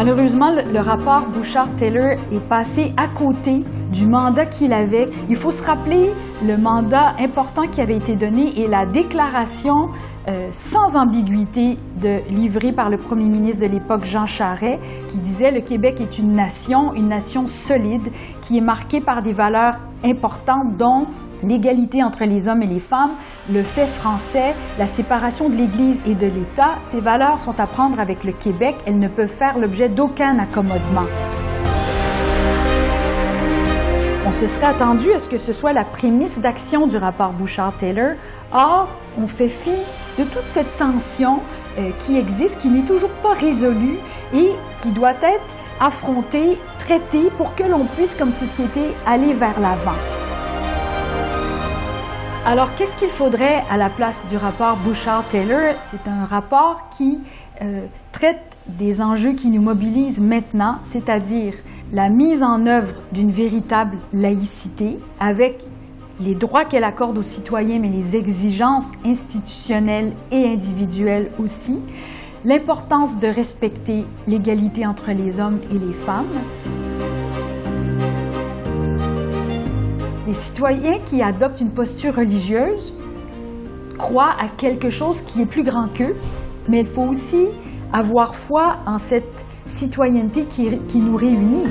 Malheureusement, le rapport Bouchard-Taylor est passé à côté du mandat qu'il avait. Il faut se rappeler le mandat important qui avait été donné et la déclaration sans ambiguïté livrée par le premier ministre de l'époque, Jean Charest, qui disait « Le Québec est une nation solide, qui est marquée par des valeurs importantes, dont l'égalité entre les hommes et les femmes, le fait français, la séparation de l'Église et de l'État. Ces valeurs sont à prendre avec le Québec. Elles ne peuvent faire l'objet d'aucun accommodement. » On se serait attendu à ce que ce soit la prémisse d'action du rapport Bouchard-Taylor. Or, on fait fi de toute cette tension qui existe, qui n'est toujours pas résolue et qui doit être affrontée, traitée pour que l'on puisse, comme société, aller vers l'avant. Alors, qu'est-ce qu'il faudrait à la place du rapport Bouchard-Taylor? C'est un rapport qui traite des enjeux qui nous mobilisent maintenant, c'est-à-dire la mise en œuvre d'une véritable laïcité avec les droits qu'elle accorde aux citoyens, mais les exigences institutionnelles et individuelles aussi, l'importance de respecter l'égalité entre les hommes et les femmes. Les citoyens qui adoptent une posture religieuse croient à quelque chose qui est plus grand qu'eux, mais il faut aussi avoir foi en cette citoyenneté qui nous réunit.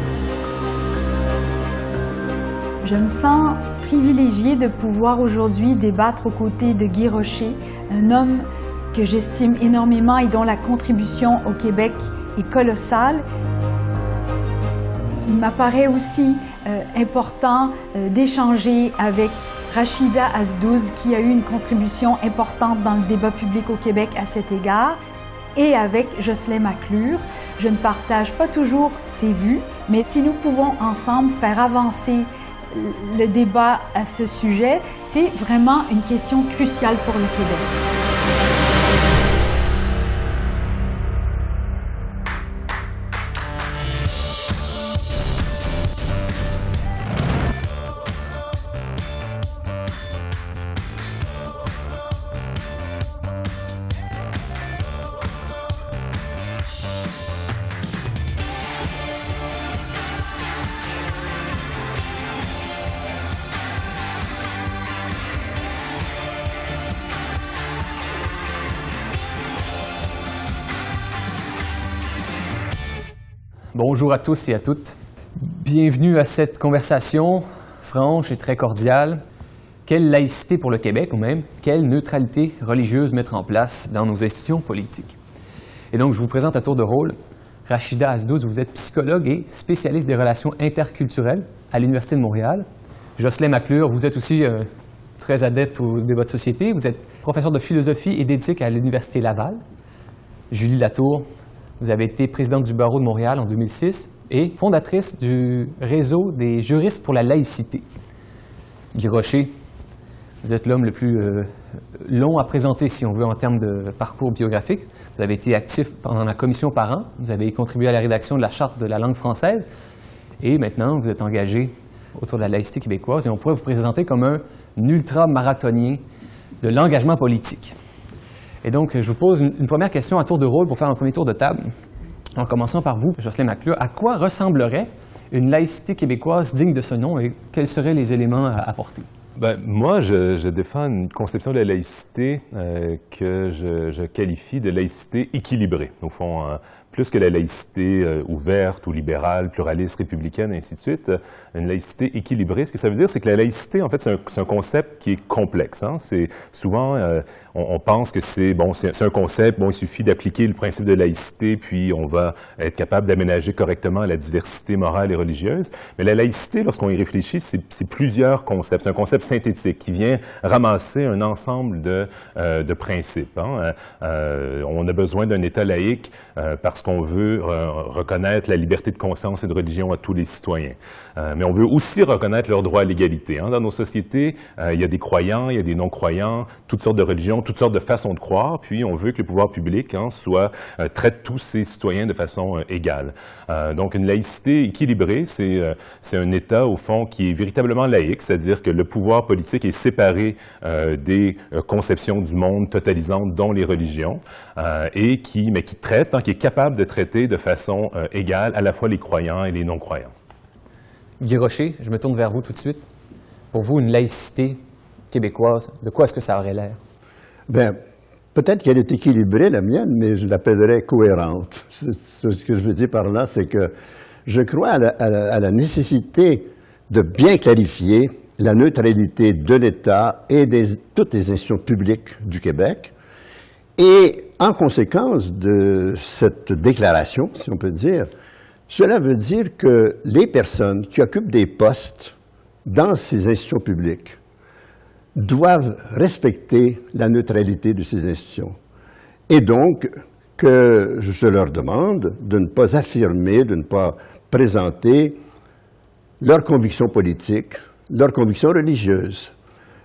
Je me sens privilégiée de pouvoir aujourd'hui débattre aux côtés de Guy Rocher, un homme que j'estime énormément et dont la contribution au Québec est colossale. Il m'apparaît aussi important d'échanger avec Rachida Azdouz, qui a eu une contribution importante dans le débat public au Québec à cet égard, et avec Jocelyn McClure. Je ne partage pas toujours ses vues, mais si nous pouvons ensemble faire avancer le débat à ce sujet, c'est vraiment une question cruciale pour le Québec. Bonjour à tous et à toutes. Bienvenue à cette conversation franche et très cordiale. Quelle laïcité pour le Québec ou même quelle neutralité religieuse mettre en place dans nos institutions politiques? Et donc, je vous présente à tour de rôle Rachida Azdouz. Vous êtes psychologue et spécialiste des relations interculturelles à l'Université de Montréal. Jocelyn McClure, vous êtes aussi très adepte au débat de société. Vous êtes professeur de philosophie et d'éthique à l'Université Laval. Julie Latour, vous avez été présidente du barreau de Montréal en 2006 et fondatrice du réseau des juristes pour la laïcité. Guy Rocher, vous êtes l'homme le plus long à présenter, si on veut, en termes de parcours biographique. Vous avez été actif pendant la commission Parent, vous avez contribué à la rédaction de la Charte de la langue française et maintenant vous êtes engagé autour de la laïcité québécoise et on pourrait vous présenter comme un ultra-marathonien de l'engagement politique. Et donc, je vous pose une première question à tour de rôle pour faire un premier tour de table. En commençant par vous, Jocelyn McClure, à quoi ressemblerait une laïcité québécoise digne de ce nom et quels seraient les éléments à apporter? Moi, je défends une conception de la laïcité que je qualifie de laïcité équilibrée. Au fond, plus que la laïcité ouverte ou libérale, pluraliste, républicaine, et ainsi de suite, une laïcité équilibrée. Ce que ça veut dire, c'est que la laïcité, en fait, c'est un concept qui est complexe. Hein? C'est souvent, on pense que c'est un concept, il suffit d'appliquer le principe de laïcité, puis on va être capable d'aménager correctement la diversité morale et religieuse. Mais la laïcité, lorsqu'on y réfléchit, c'est plusieurs concepts. C'est un concept synthétique qui vient ramasser un ensemble de principes. Hein? On a besoin d'un État laïque parce qu'on veut reconnaître la liberté de conscience et de religion à tous les citoyens. Mais on veut aussi reconnaître leur droit à l'égalité. Hein? Dans nos sociétés, il y a des croyants, il y a des non-croyants, toutes sortes de religions, toutes sortes de façons de croire, puis on veut que le pouvoir public traite tous ses citoyens de façon égale. Donc une laïcité équilibrée, c'est un État, au fond, qui est véritablement laïque, c'est-à-dire que le pouvoir politique est séparé des conceptions du monde totalisantes, dont les religions, et qui traite, qui est capable de traiter de façon égale à la fois les croyants et les non-croyants. Guy Rocher, je me tourne vers vous tout de suite. Pour vous, une laïcité québécoise, de quoi est-ce que ça aurait l'air? Bien, peut-être qu'elle est équilibrée, la mienne, mais je l'appellerais cohérente. Ce que je veux dire par là, c'est que je crois à la nécessité de bien clarifier la neutralité de l'État et toutes les institutions publiques du Québec. Et en conséquence de cette déclaration, si on peut dire, cela veut dire que les personnes qui occupent des postes dans ces institutions publiques doivent respecter la neutralité de ces institutions. Et donc, que je leur demande de ne pas affirmer, de ne pas présenter leurs convictions politiques, leurs convictions religieuses.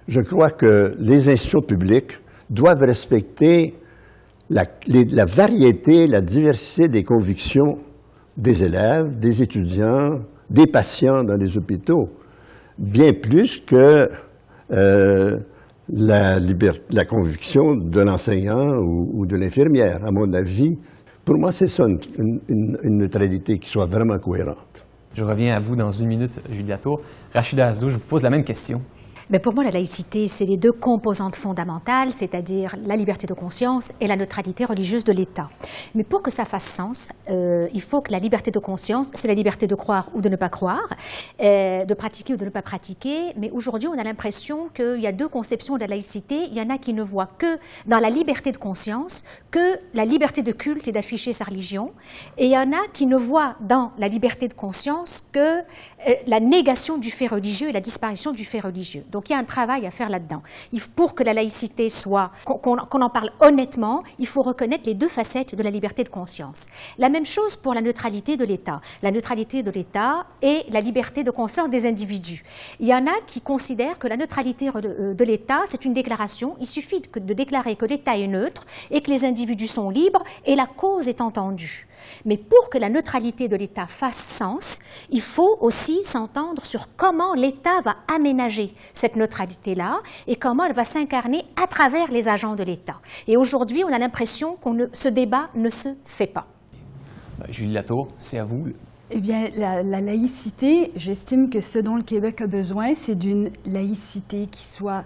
Je crois que les institutions publiques doivent respecter la variété, la diversité des convictions des élèves, des étudiants, des patients dans les hôpitaux, bien plus que la conviction de l'enseignant ou de l'infirmière. À mon avis, pour moi, c'est ça, une neutralité qui soit vraiment cohérente. Je reviens à vous dans une minute, Julia Tour. Rachida Asdou, je vous pose la même question. Mais pour moi, la laïcité, c'est les deux composantes fondamentales, c'est-à-dire la liberté de conscience et la neutralité religieuse de l'État. Mais pour que ça fasse sens, il faut que la liberté de conscience, c'est la liberté de croire ou de ne pas croire, de pratiquer ou de ne pas pratiquer. Mais aujourd'hui, on a l'impression qu'il y a deux conceptions de la laïcité. Il y en a qui ne voient que dans la liberté de conscience, que la liberté de culte et d'afficher sa religion. Et il y en a qui ne voient dans la liberté de conscience que la négation du fait religieux et la disparition du fait religieux. Donc, il y a un travail à faire là-dedans. Pour que la laïcité soit, qu'on en parle honnêtement, il faut reconnaître les deux facettes de la liberté de conscience. La même chose pour la neutralité de l'État. La neutralité de l'État et la liberté de conscience des individus. Il y en a qui considèrent que la neutralité de l'État, c'est une déclaration. Il suffit de déclarer que l'État est neutre et que les individus sont libres et la cause est entendue. Mais pour que la neutralité de l'État fasse sens, il faut aussi s'entendre sur comment l'État va aménager cette neutralité-là et comment elle va s'incarner à travers les agents de l'État. Et aujourd'hui, on a l'impression que ce débat ne se fait pas. Julie Latour, c'est à vous. Eh bien, la laïcité, j'estime que ce dont le Québec a besoin, c'est d'une laïcité qui soit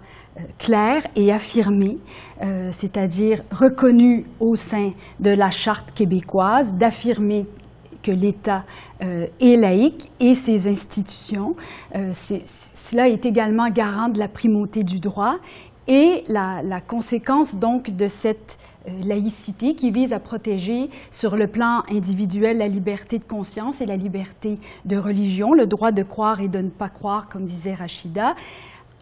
claire et affirmée, c'est-à-dire reconnue au sein de la Charte québécoise, d'affirmer que l'État est laïque et ses institutions. Cela est également garant de la primauté du droit et la conséquence donc de cette laïcité qui vise à protéger sur le plan individuel la liberté de conscience et la liberté de religion, le droit de croire et de ne pas croire, comme disait Rachida,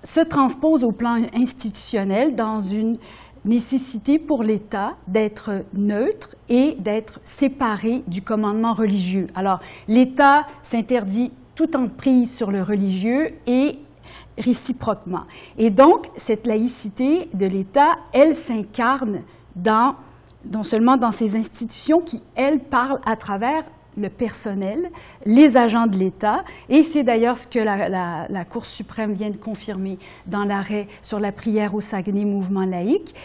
se transpose au plan institutionnel dans une nécessité pour l'État d'être neutre et d'être séparé du commandement religieux. Alors, l'État s'interdit toute emprise sur le religieux et réciproquement. Et donc, cette laïcité de l'État, elle s'incarne non seulement dans ces institutions qui, elles, parlent à travers le personnel, les agents de l'État, et c'est d'ailleurs ce que la Cour suprême vient de confirmer dans l'arrêt sur la prière au Saguenay mouvement laïque.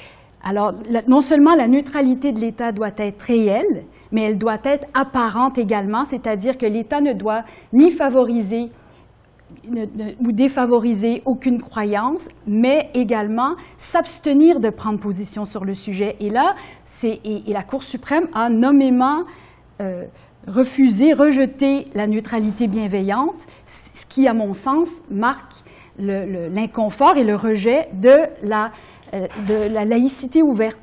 Alors, non seulement la neutralité de l'État doit être réelle, mais elle doit être apparente également, c'est-à-dire que l'État ne doit ni favoriser ou défavoriser aucune croyance, mais également s'abstenir de prendre position sur le sujet. Et là, la Cour suprême a nommément rejeté la neutralité bienveillante, ce qui, à mon sens, marque l'inconfort et le rejet de la laïcité ouverte.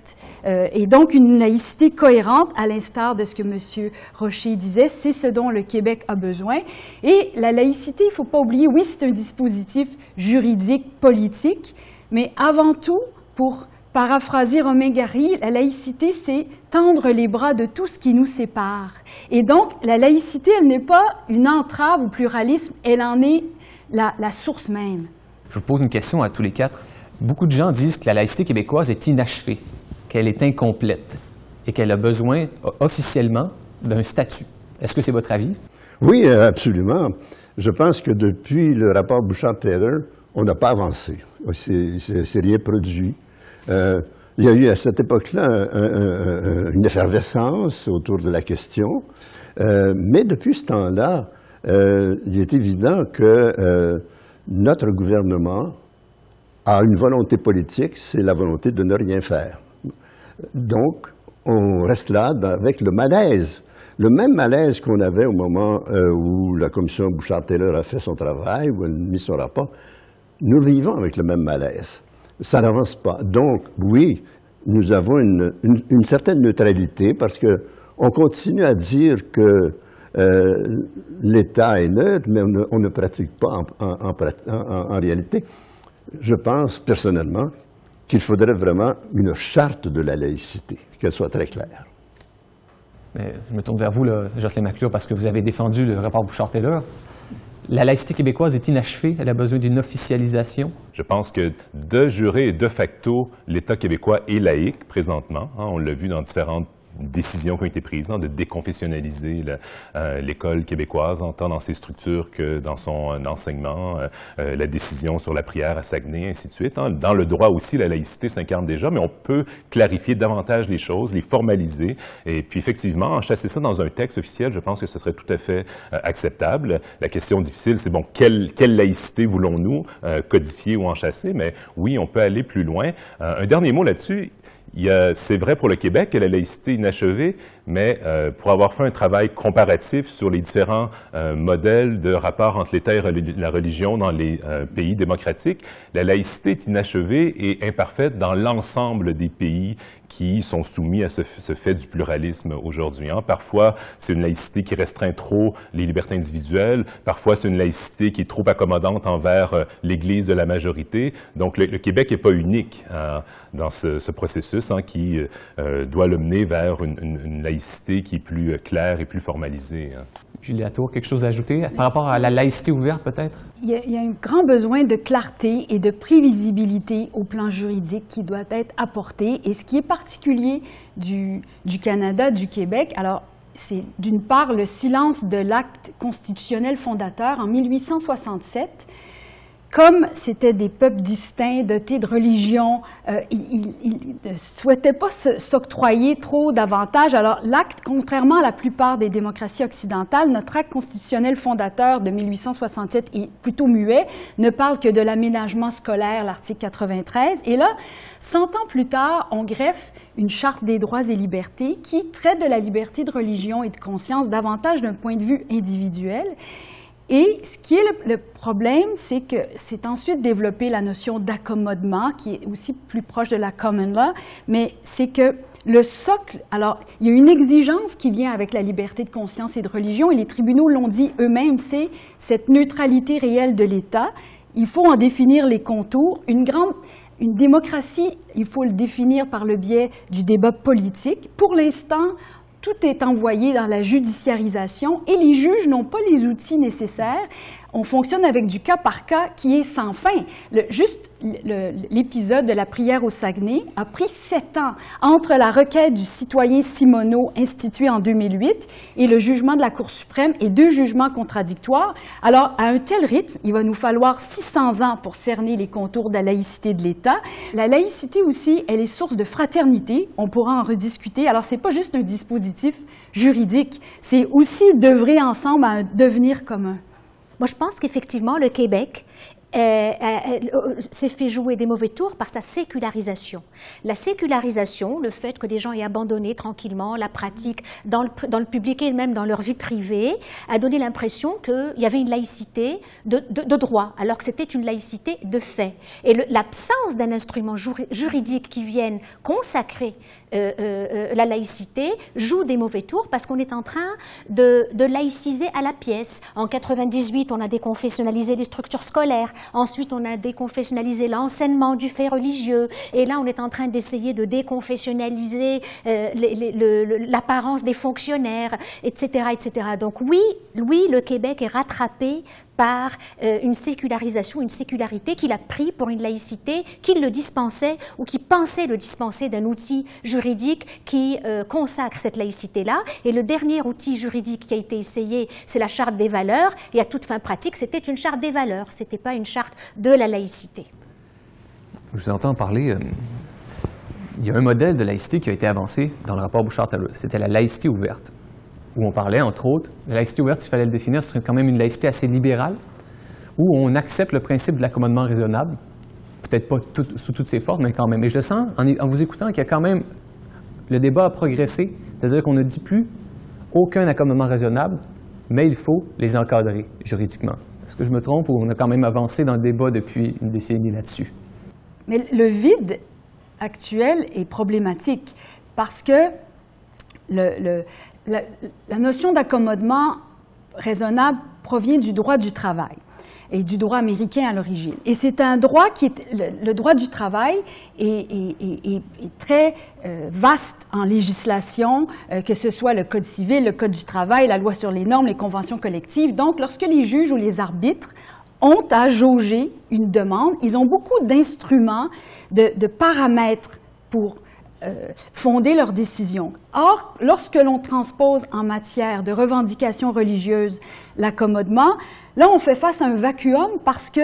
Et donc, une laïcité cohérente, à l'instar de ce que M. Rocher disait, c'est ce dont le Québec a besoin. Et la laïcité, il ne faut pas oublier, oui, c'est un dispositif juridique, politique, mais avant tout, pour paraphraser Romain Gary, la laïcité, c'est tendre les bras de tout ce qui nous sépare. Et donc, la laïcité, elle n'est pas une entrave au pluralisme, elle en est la source même. Je vous pose une question à tous les quatre. Beaucoup de gens disent que la laïcité québécoise est inachevée, qu'elle est incomplète et qu'elle a besoin officiellement d'un statut. Est-ce que c'est votre avis? Oui, absolument. Je pense que depuis le rapport Bouchard-Taylor, on n'a pas avancé. C'est rien produit. Il y a eu à cette époque-là une effervescence autour de la question, mais depuis ce temps-là, il est évident que notre gouvernement a une volonté politique, c'est la volonté de ne rien faire. Donc, on reste là avec le malaise. Le même malaise qu'on avait au moment où la commission Bouchard-Taylor a fait son travail, où elle a mis son rapport. Nous vivons avec le même malaise. Ça n'avance pas. Donc, oui, nous avons une certaine neutralité parce qu'on continue à dire que l'État est neutre, mais on ne pratique pas en réalité. Je pense personnellement qu'il faudrait vraiment une charte de la laïcité, qu'elle soit très claire. Mais je me tourne vers vous, là, Jocelyn McClure, parce que vous avez défendu le rapport Bouchard-Taylor. La laïcité québécoise est inachevée, elle a besoin d'une officialisation. Je pense que de jure et de facto, l'État québécois est laïque présentement. On l'a vu dans différentes décisions qui ont été prises, de déconfessionnaliser l'école québécoise, tant dans ses structures que dans son enseignement, la décision sur la prière à Saguenay, ainsi de suite. Dans le droit aussi, la laïcité s'incarne déjà, mais on peut clarifier davantage les choses, les formaliser, et puis effectivement, enchasser ça dans un texte officiel, je pense que ce serait tout à fait acceptable. La question difficile, c'est bon, quelle laïcité voulons-nous codifier ou enchasser? Mais oui, on peut aller plus loin. Un dernier mot là-dessus. C'est vrai pour le Québec que la laïcité est inachevée, mais pour avoir fait un travail comparatif sur les différents modèles de rapport entre l'État et la religion dans les pays démocratiques, la laïcité est inachevée et imparfaite dans l'ensemble des pays qui sont soumis à ce fait du pluralisme aujourd'hui. Parfois, c'est une laïcité qui restreint trop les libertés individuelles. Parfois, c'est une laïcité qui est trop accommodante envers l'Église de la majorité. Donc, le Québec n'est pas unique dans ce processus qui doit le mener vers une laïcité qui est plus claire et plus formalisée. Julie Latour, quelque chose à ajouter par rapport à la laïcité ouverte, peut-être? Il y a un grand besoin de clarté et de prévisibilité au plan juridique qui doit être apporté. Et ce qui est particulier du Canada, du Québec, alors, c'est d'une part le silence de l'acte constitutionnel fondateur en 1867. Comme c'était des peuples distincts, dotés de religion, ils ne souhaitaient pas s'octroyer trop d'avantages. Alors l'acte, contrairement à la plupart des démocraties occidentales, notre acte constitutionnel fondateur de 1867 est plutôt muet, ne parle que de l'aménagement scolaire, l'article 93. Et là, 100 ans plus tard, on greffe une charte des droits et libertés qui traite de la liberté de religion et de conscience davantage d'un point de vue individuel. Et ce qui est le problème, c'est que c'est ensuite développé la notion d'accommodement, qui est aussi plus proche de la common law, mais c'est que le socle, alors il y a une exigence qui vient avec la liberté de conscience et de religion, et les tribunaux l'ont dit eux-mêmes, c'est cette neutralité réelle de l'État. Il faut en définir les contours. Une démocratie, il faut le définir par le biais du débat politique. Pour l'instant, tout est envoyé dans la judiciarisation et les juges n'ont pas les outils nécessaires. On fonctionne avec du cas par cas qui est sans fin. L'épisode de la prière au Saguenay a pris 7 ans entre la requête du citoyen Simoneau instituée en 2008 et le jugement de la Cour suprême et 2 jugements contradictoires. Alors, à un tel rythme, il va nous falloir 600 ans pour cerner les contours de la laïcité de l'État. La laïcité aussi, elle est source de fraternité. On pourra en rediscuter. Alors, ce n'est pas juste un dispositif juridique, c'est aussi d'œuvrer ensemble à un devenir commun. Moi, je pense qu'effectivement, le Québec s'est fait jouer des mauvais tours par sa sécularisation. La sécularisation, le fait que les gens aient abandonné tranquillement la pratique dans le public et même dans leur vie privée, a donné l'impression qu'il y avait une laïcité de droit, alors que c'était une laïcité de fait. Et l'absence d'un instrument juridique qui vienne consacrer la laïcité joue des mauvais tours parce qu'on est en train de laïciser à la pièce. En 98, on a déconfessionnalisé les structures scolaires. Ensuite, on a déconfessionnalisé l'enseignement du fait religieux. Et là, on est en train d'essayer de déconfessionnaliser l'apparence des fonctionnaires, etc., etc. Donc oui, le Québec est rattrapé par une sécularisation, une sécularité qu'il a pris pour une laïcité qu'il le dispensait ou qui pensait le dispenser d'un outil juridique qui consacre cette laïcité-là. Et le dernier outil juridique qui a été essayé, c'est la Charte des valeurs. Et à toute fin pratique, c'était une Charte des valeurs, ce n'était pas une charte de la laïcité. Je vous entends parler il y a un modèle de laïcité qui a été avancé dans le rapport Bouchard-Taylor. C'était la laïcité ouverte, où on parlait, entre autres, la laïcité ouverte, s'il fallait le définir, ce serait quand même une laïcité assez libérale, où on accepte le principe de l'accommodement raisonnable, peut-être pas sous toutes ses formes, mais quand même. Et je sens, en vous écoutant, qu'il y a quand même, le débat a progressé, c'est-à-dire qu'on ne dit plus aucun accommodement raisonnable, mais il faut les encadrer juridiquement. Est-ce que je me trompe ou on a quand même avancé dans le débat depuis une décennie là-dessus? Mais le vide actuel est problématique parce que la notion d'accommodement raisonnable provient du droit du travail et du droit américain à l'origine. Et c'est un droit qui est... Le droit du travail est très vaste en législation, que ce soit le Code civil, le Code du travail, la loi sur les normes, les conventions collectives. Donc, lorsque les juges ou les arbitres ont à jauger une demande, ils ont beaucoup d'instruments, de paramètres pour fonder leurs décisions. Or, lorsque l'on transpose en matière de revendications religieuses l'accommodement, là, on fait face à un vacuum parce que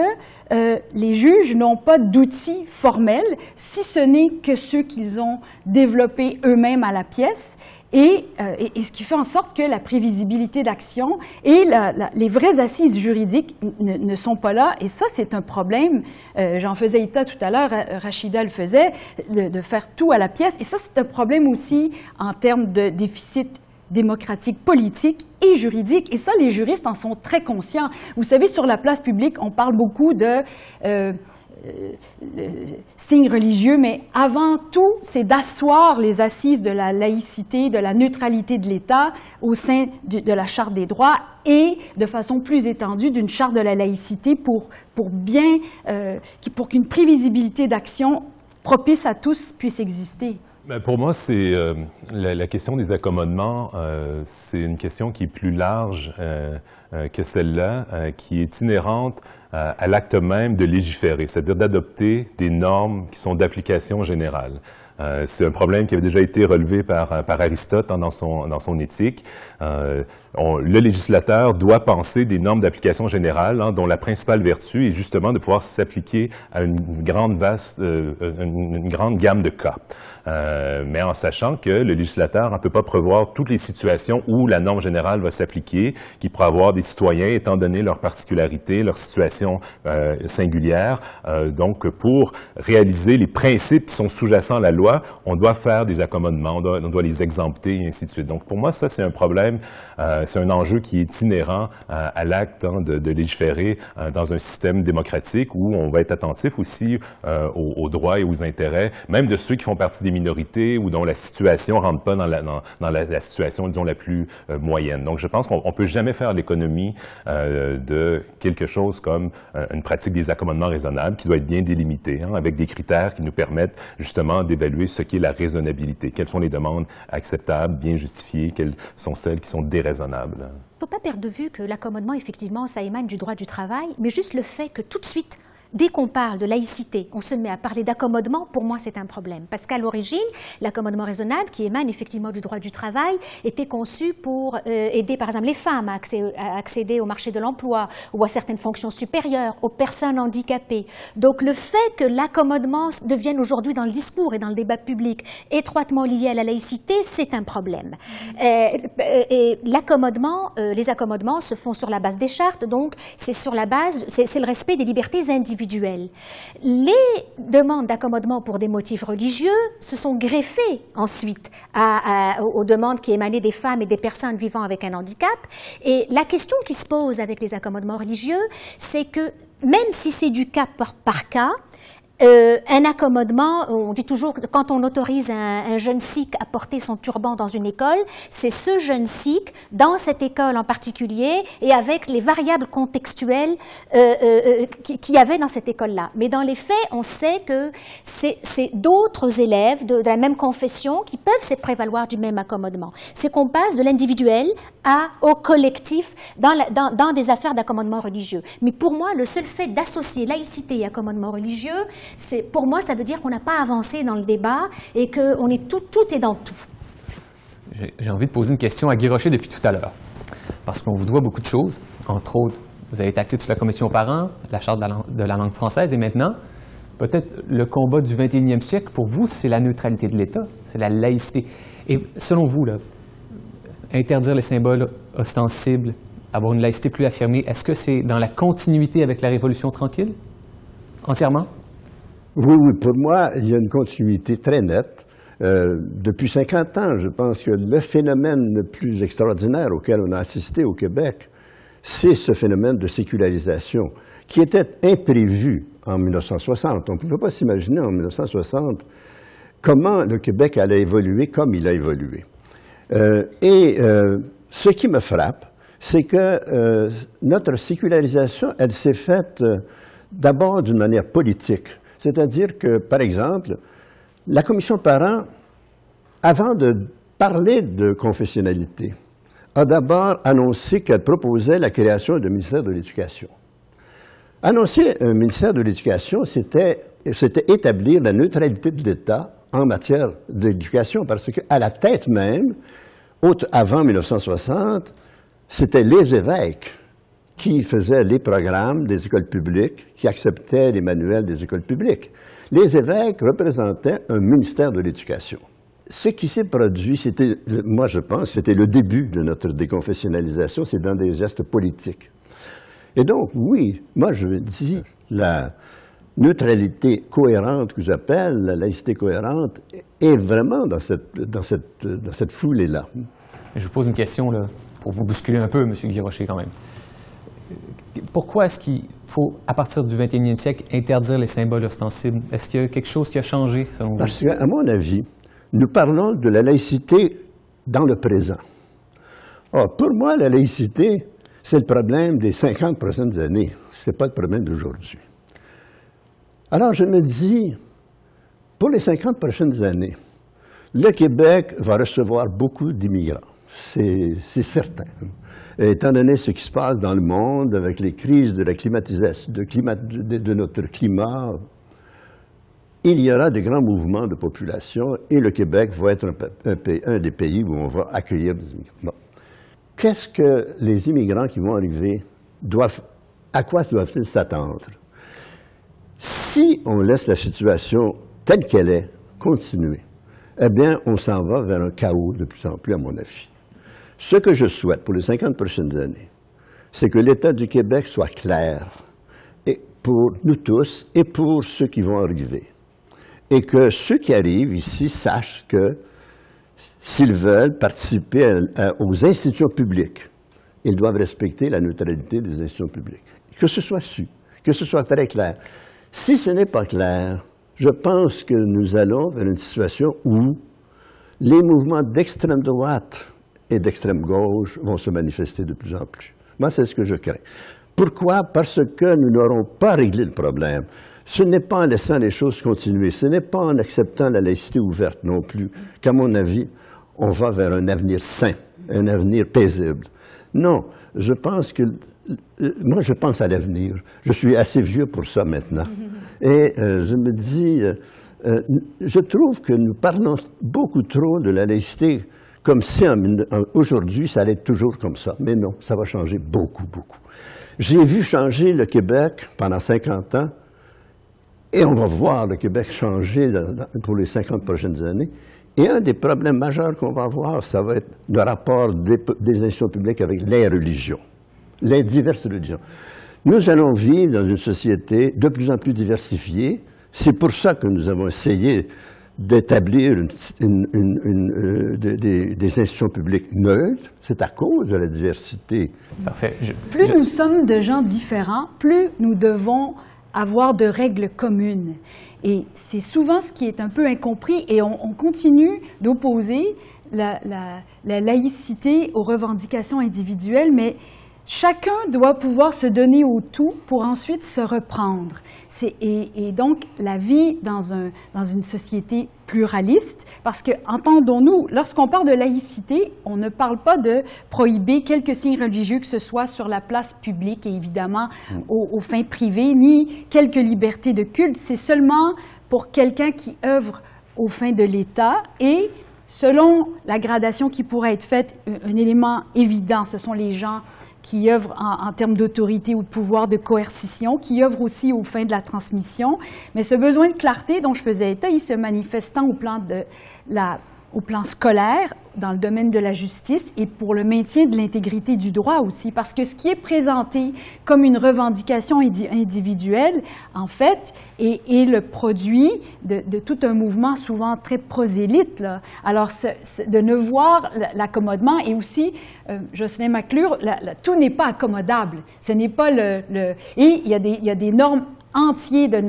les juges n'ont pas d'outils formels, si ce n'est que ceux qu'ils ont développés eux-mêmes à la pièce, et ce qui fait en sorte que la prévisibilité d'action et les vraies assises juridiques ne sont pas là. Et ça, c'est un problème. J'en faisais état tout à l'heure, Rachida le faisait, de faire tout à la pièce. Et ça, c'est un problème aussi en termes de déficit démocratique, politique et juridique. Et ça, les juristes en sont très conscients. Vous savez, sur la place publique, on parle beaucoup de signes religieux, mais avant tout, c'est d'asseoir les assises de la laïcité, de la neutralité de l'État au sein de la Charte des droits et, de façon plus étendue, d'une Charte de la laïcité pour qu'une prévisibilité d'action propice à tous puisse exister. Ben pour moi, c'est la question des accommodements, c'est une question qui est plus large que celle-là, qui est inhérente à l'acte même de légiférer, c'est-à-dire d'adopter des normes qui sont d'application générale. C'est un problème qui avait déjà été relevé par Aristote dans son éthique. Le législateur doit penser des normes d'application générale, dont la principale vertu est justement de pouvoir s'appliquer à une grande gamme de cas. Mais en sachant que le législateur ne peut pas prévoir toutes les situations où la norme générale va s'appliquer, qui pourrait avoir des citoyens étant donné leurs particularités, leur situation singulière. Donc, pour réaliser les principes qui sont sous-jacents à la loi, on doit faire des accommodements, on doit les exempter et ainsi de suite. Donc, pour moi, ça, c'est un problème, c'est un enjeu qui est inhérent à l'acte de légiférer dans un système démocratique où on va être attentif aussi aux droits et aux intérêts, même de ceux qui font partie des minorités ou dont la situation ne rentre pas dans la situation, disons, la plus moyenne. Donc, je pense qu'on ne peut jamais faire l'économie de quelque chose comme une pratique des accommodements raisonnables qui doit être bien délimitée, avec des critères qui nous permettent justement d'évaluer ce qu'est la raisonnabilité. Quelles sont les demandes acceptables, bien justifiées, quelles sont celles qui sont déraisonnables. Il ne faut pas perdre de vue que l'accommodement, effectivement, ça émane du droit du travail, mais juste le fait que tout de suite, dès qu'on parle de laïcité, on se met à parler d'accommodement, pour moi, c'est un problème. Parce qu'à l'origine, l'accommodement raisonnable, qui émane effectivement du droit du travail, était conçu pour aider, par exemple, les femmes à accéder au marché de l'emploi ou à certaines fonctions supérieures, aux personnes handicapées. Donc, le fait que l'accommodement devienne aujourd'hui dans le discours et dans le débat public étroitement lié à la laïcité, c'est un problème. Et l'accommodement, les accommodements se font sur la base des chartes, donc c'est sur la base, c'est le respect des libertés individuelles. Les demandes d'accommodement pour des motifs religieux se sont greffées ensuite aux demandes qui émanaient des femmes et des personnes vivant avec un handicap. Et la question qui se pose avec les accommodements religieux, c'est que même si c'est du cas par cas, un accommodement, on dit toujours que quand on autorise un jeune sikh à porter son turban dans une école, c'est ce jeune sikh, dans cette école en particulier, et avec les variables contextuelles qu'il y avait dans cette école-là. Mais dans les faits, on sait que c'est d'autres élèves de la même confession qui peuvent se prévaloir du même accommodement. C'est qu'on passe de l'individuel au collectif dans des affaires d'accommodement religieux. Mais pour moi, le seul fait d'associer laïcité et accommodement religieux, pour moi, ça veut dire qu'on n'a pas avancé dans le débat et qu'on est tout est dans tout. J'ai envie de poser une question à Guy Rocher depuis tout à l'heure, parce qu'on vous doit beaucoup de choses. Entre autres, vous avez été actif sur la commission aux parents, la Charte de la langue française, et maintenant, Peut-être le combat du 21e siècle, pour vous, c'est la neutralité de l'État, c'est la laïcité. Et selon vous, là, interdire les symboles ostensibles, avoir une laïcité plus affirmée, est-ce que c'est dans la continuité avec la Révolution tranquille? Entièrement? Oui, oui, pour moi, il y a une continuité très nette. Depuis 50 ans, je pense que le phénomène le plus extraordinaire auquel on a assisté au Québec, c'est ce phénomène de sécularisation qui était imprévu en 1960. On ne pouvait pas s'imaginer en 1960 comment le Québec allait évoluer comme il a évolué. Ce qui me frappe, c'est que notre sécularisation, elle s'est faite d'abord d'une manière politique. C'est-à-dire que, par exemple, la commission parents, avant de parler de confessionnalité, a d'abord annoncé qu'elle proposait la création d'un ministère de l'Éducation. Annoncer un ministère de l'Éducation, c'était établir la neutralité de l'État en matière d'éducation, parce qu'à la tête même, avant 1960, c'était les évêques qui faisaient les programmes des écoles publiques, qui acceptaient les manuels des écoles publiques. Les évêques représentaient un ministère de l'Éducation. Ce qui s'est produit, c'était, moi je pense, c'était le début de notre déconfessionnalisation, c'est dans des gestes politiques. Et donc, oui, moi je dis, la neutralité cohérente que j'appelle, la laïcité cohérente, est vraiment dans cette foulée-là. Je vous pose une question là, pour vous bousculer un peu, M. Guy Rocher, quand même. Pourquoi est-ce qu'il faut, à partir du 21e siècle, interdire les symboles ostensibles? Est-ce qu'il y a quelque chose qui a changé, selon vous? Parce qu'à mon avis, nous parlons de la laïcité dans le présent. Or, pour moi, la laïcité, c'est le problème des 50 prochaines années. Ce n'est pas le problème d'aujourd'hui. Alors, je me dis, pour les 50 prochaines années, le Québec va recevoir beaucoup d'immigrants. C'est certain. Et étant donné ce qui se passe dans le monde, avec les crises de la climatisation, de notre climat, il y aura des grands mouvements de population et le Québec va être un des pays où on va accueillir des immigrants. Bon. Qu'est-ce que les immigrants qui vont arriver à quoi doivent-ils s'attendre? Si on laisse la situation telle qu'elle est continuer, eh bien, on s'en va vers un chaos de plus en plus, à mon avis. Ce que je souhaite pour les 50 prochaines années, c'est que l'État du Québec soit clair, et pour nous tous et pour ceux qui vont arriver. Et que ceux qui arrivent ici sachent que s'ils veulent participer aux institutions publiques, ils doivent respecter la neutralité des institutions publiques. Que ce soit su, que ce soit très clair. Si ce n'est pas clair, je pense que nous allons vers une situation où les mouvements d'extrême droite et d'extrême gauche vont se manifester de plus en plus. Moi, c'est ce que je crains. Pourquoi? Parce que nous n'aurons pas réglé le problème. Ce n'est pas en laissant les choses continuer, ce n'est pas en acceptant la laïcité ouverte non plus, qu'à mon avis, on va vers un avenir sain, un avenir paisible. Non, je pense que... moi, je pense à l'avenir. Je suis assez vieux pour ça maintenant. Et je me dis... je trouve que nous parlons beaucoup trop de la laïcité comme si aujourd'hui, ça allait être toujours comme ça. Mais non, ça va changer beaucoup, beaucoup. J'ai vu changer le Québec pendant 50 ans, et on va voir le Québec changer pour les 50 prochaines années. Et un des problèmes majeurs qu'on va avoir, ça va être le rapport des institutions publiques avec les religions, les diverses religions. Nous allons vivre dans une société de plus en plus diversifiée. C'est pour ça que nous avons essayé d'établir des institutions publiques neutres. C'est à cause de la diversité. Parfait. Plus nous sommes de gens différents, plus nous devons avoir de règles communes. Et c'est souvent ce qui est un peu incompris, et on continue d'opposer la laïcité aux revendications individuelles, mais chacun doit pouvoir se donner au tout pour ensuite se reprendre. Et donc, la vie dans une société pluraliste, parce que, entendons-nous, lorsqu'on parle de laïcité, on ne parle pas de prohiber quelques signes religieux que ce soit sur la place publique et évidemment aux fins privées, ni quelques libertés de culte. C'est seulement pour quelqu'un qui œuvre aux fins de l'État et selon la gradation qui pourrait être faite, un élément évident, ce sont les gens qui œuvre en termes d'autorité ou de pouvoir de coercition, qui œuvre aussi aux fins de la transmission. Mais ce besoin de clarté dont je faisais état, il se manifestant au plan scolaire, dans le domaine de la justice et pour le maintien de l'intégrité du droit aussi. Parce que ce qui est présenté comme une revendication individuelle, en fait, est le produit de tout un mouvement souvent très prosélyte, là. Alors, de ne voir l'accommodement et aussi, Jocelyn McClure, tout n'est pas accommodable. Ce n'est pas et il y a des normes entiers de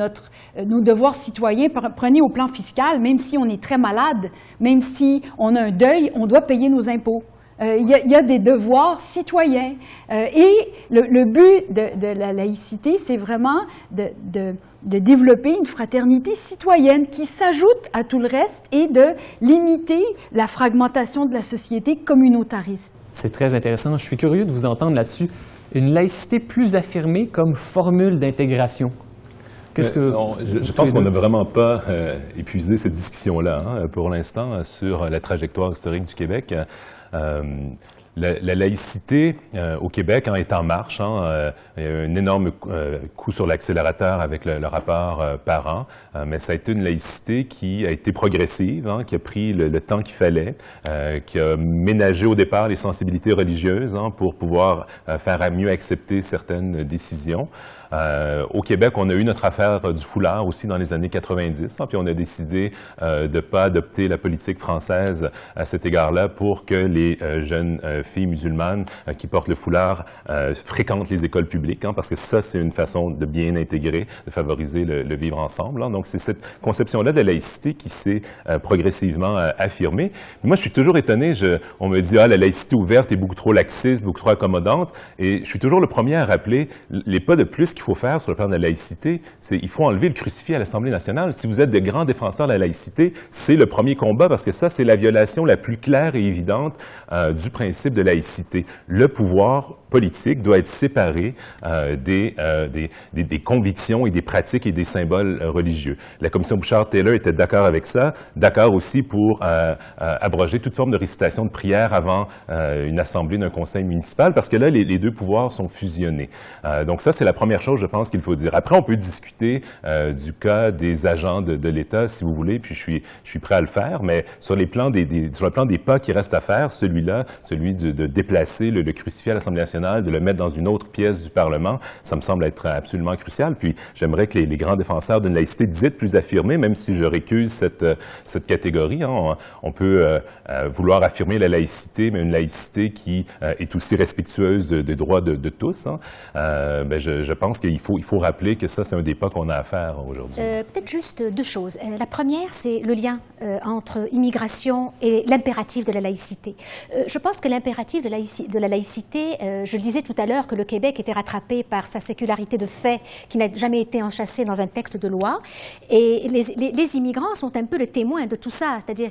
nos devoirs citoyens. Prenez au plan fiscal, même si on est très malade, même si on a un deuil, on doit payer nos impôts. Il y a des devoirs citoyens. Et le but de la laïcité, c'est vraiment de développer une fraternité citoyenne qui s'ajoute à tout le reste et de limiter la fragmentation de la société communautariste. C'est très intéressant. Je suis curieux de vous entendre là-dessus. Une laïcité plus affirmée comme formule d'intégration. Je pense qu'on n'a vraiment pas épuisé cette discussion-là pour l'instant sur la trajectoire historique du Québec. La laïcité au Québec est en marche. Il y a eu un énorme coup sur l'accélérateur avec le rapport Parent, mais ça a été une laïcité qui a été progressive, qui a pris le temps qu'il fallait, qui a ménagé au départ les sensibilités religieuses pour pouvoir faire mieux accepter certaines décisions. Au Québec, on a eu notre affaire du foulard aussi dans les années 90, puis on a décidé de ne pas adopter la politique française à cet égard-là pour que les jeunes filles musulmanes qui portent le foulard fréquentent les écoles publiques, parce que ça, c'est une façon de bien intégrer, de favoriser le vivre ensemble. Donc, c'est cette conception-là de laïcité qui s'est progressivement affirmée. Puis moi, je suis toujours étonné, on me dit « Ah, la laïcité ouverte est beaucoup trop laxiste, beaucoup trop accommodante », et je suis toujours le premier à rappeler les pas de plus qu'il faut faire sur le plan de la laïcité, c'est il faut enlever le crucifix à l'Assemblée nationale. Si vous êtes de grands défenseurs de la laïcité, c'est le premier combat parce que ça, c'est la violation la plus claire et évidente du principe de laïcité. Le pouvoir politique doit être séparé des convictions et des pratiques et des symboles religieux. La commission Bouchard-Taylor était d'accord avec ça, d'accord aussi pour abroger toute forme de récitation de prière avant une assemblée d'un conseil municipal, parce que là, les deux pouvoirs sont fusionnés. Donc ça, c'est la première chose, je pense, qu'il faut dire. Après, on peut discuter du cas des agents de l'État, si vous voulez, puis je suis prêt à le faire, mais sur le plan des pas qui restent à faire, celui de déplacer le crucifix à l'Assemblée nationale, de le mettre dans une autre pièce du Parlement, ça me semble être absolument crucial. Puis j'aimerais que les grands défenseurs d'une laïcité dite plus affirmée, même si je récuse cette catégorie, on peut vouloir affirmer la laïcité, mais une laïcité qui est aussi respectueuse des droits de tous. Je pense qu'il faut rappeler que ça, c'est un des pas qu'on a à faire aujourd'hui. Peut-être juste deux choses. La première, c'est le lien entre immigration et l'impératif de la laïcité. Je pense que l'impératif de la laïcité, je le disais tout à l'heure que le Québec était rattrapé par sa sécularité de fait qui n'a jamais été enchâssée dans un texte de loi. Et les immigrants sont un peu le témoin de tout ça. C'est-à-dire,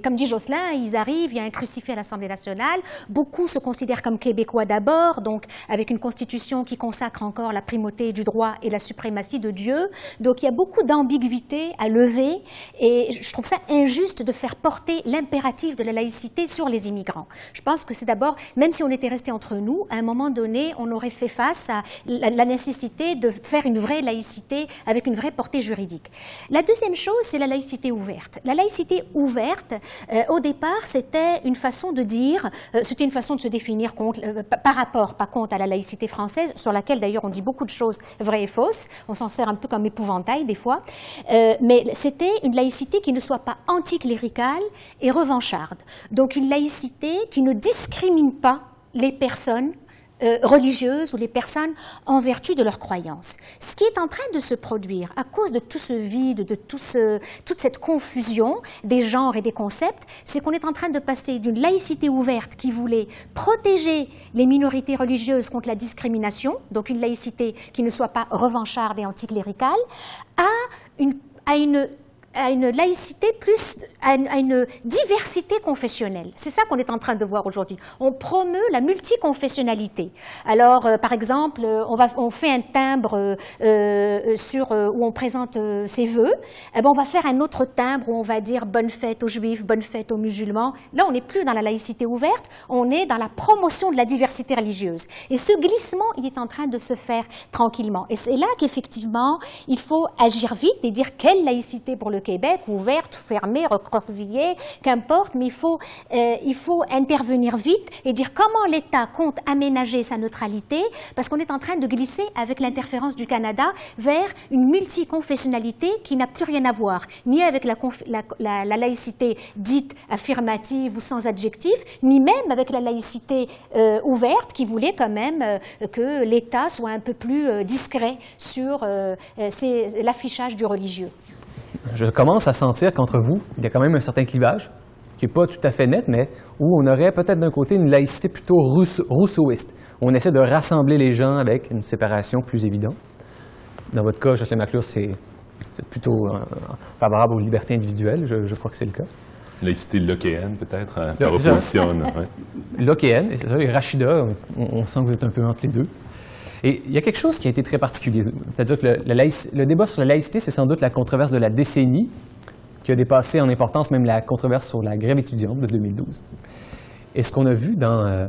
comme dit Jocelyn, ils arrivent, il y a un crucifix à l'Assemblée nationale. Beaucoup se considèrent comme Québécois d'abord, donc avec une constitution qui consacre encore la primauté du droit et la suprématie de Dieu. Donc il y a beaucoup d'ambiguïté à lever et je trouve ça injuste de faire porter l'impératif de la laïcité sur les immigrants. Je pense que c'est d'abord, même si on était resté entre nous, à un moment donné, on aurait fait face à la nécessité de faire une vraie laïcité avec une vraie portée juridique. La deuxième chose, c'est la laïcité ouverte. La laïcité ouverte, au départ, c'était une façon de dire, c'était une façon de se définir par rapport, pas contre, à la laïcité française, sur laquelle d'ailleurs on dit beaucoup de choses vraies et fausses. On s'en sert un peu comme épouvantail des fois. Mais c'était une laïcité qui ne soit pas anticléricale et revancharde. Donc une laïcité qui ne discrimine pas les personnes religieuses ou les personnes en vertu de leurs croyances. Ce qui est en train de se produire à cause de tout ce vide, de toute cette confusion des genres et des concepts, c'est qu'on est en train de passer d'une laïcité ouverte qui voulait protéger les minorités religieuses contre la discrimination, donc une laïcité qui ne soit pas revancharde et anticléricale, à à une laïcité plus, à une diversité confessionnelle. C'est ça qu'on est en train de voir aujourd'hui. On promeut la multiconfessionnalité. Alors, par exemple, on fait un timbre où on présente ses vœux. Eh ben, on va faire un autre timbre où on va dire bonne fête aux juifs, bonne fête aux musulmans. Là, on n'est plus dans la laïcité ouverte, on est dans la promotion de la diversité religieuse. Et ce glissement, il est en train de se faire tranquillement. Et c'est là qu'effectivement, il faut agir vite et dire quelle laïcité pour le Québec, ouverte, fermée, recroquevillée, qu'importe, mais il faut intervenir vite et dire comment l'État compte aménager sa neutralité, parce qu'on est en train de glisser avec l'interférence du Canada vers une multiconfessionnalité qui n'a plus rien à voir, ni avec la laïcité dite affirmative ou sans adjectif, ni même avec la laïcité ouverte qui voulait quand même que l'État soit un peu plus discret sur l'affichage du religieux. Je commence à sentir qu'entre vous, il y a quand même un certain clivage, qui n'est pas tout à fait net, mais où on aurait peut-être d'un côté une laïcité plutôt rousseauiste, où on essaie de rassembler les gens avec une séparation plus évidente. Dans votre cas, Jocelyn McClure, c'est plutôt favorable aux libertés individuelles, je crois que c'est le cas. Laïcité lockéenne, peut-être, par opposition. Ouais. Lockéenne, et c'est ça, et Rachida, on sent que vous êtes un peu entre les deux. Et il y a quelque chose qui a été très particulier, c'est-à-dire que le débat sur la laïcité, c'est sans doute la controverse de la décennie, qui a dépassé en importance même la controverse sur la grève étudiante de 2012. Et ce qu'on a vu dans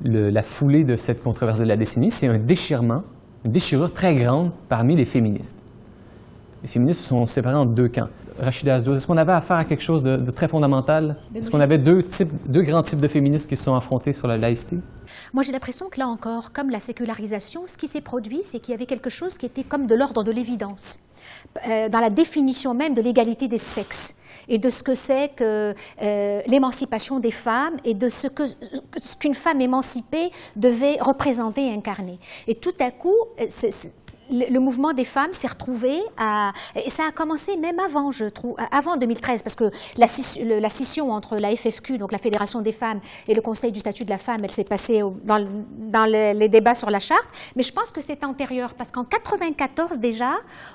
la foulée de cette controverse de la décennie, c'est un déchirement, une déchirure très grande parmi les féministes. Les féministes sont séparés en deux camps. Rachida Azdouz, est-ce qu'on avait affaire à quelque chose de très fondamental? Est-ce qu'on avait deux grands types de féministes qui se sont affrontés sur la laïcité? Moi, j'ai l'impression que là encore, comme la sécularisation, ce qui s'est produit, c'est qu'il y avait quelque chose qui était comme de l'ordre de l'évidence, dans la définition même de l'égalité des sexes et de ce que c'est que l'émancipation des femmes et de ce qu'une femme émancipée devait représenter et incarner. Et tout à coup, le mouvement des femmes s'est retrouvé et ça a commencé même avant, je trouve, avant 2013, parce que la scission entre la FFQ, donc la Fédération des femmes, et le Conseil du statut de la femme, elle s'est passée dans les débats sur la charte, mais je pense que c'est antérieur, parce qu'en 1994 déjà,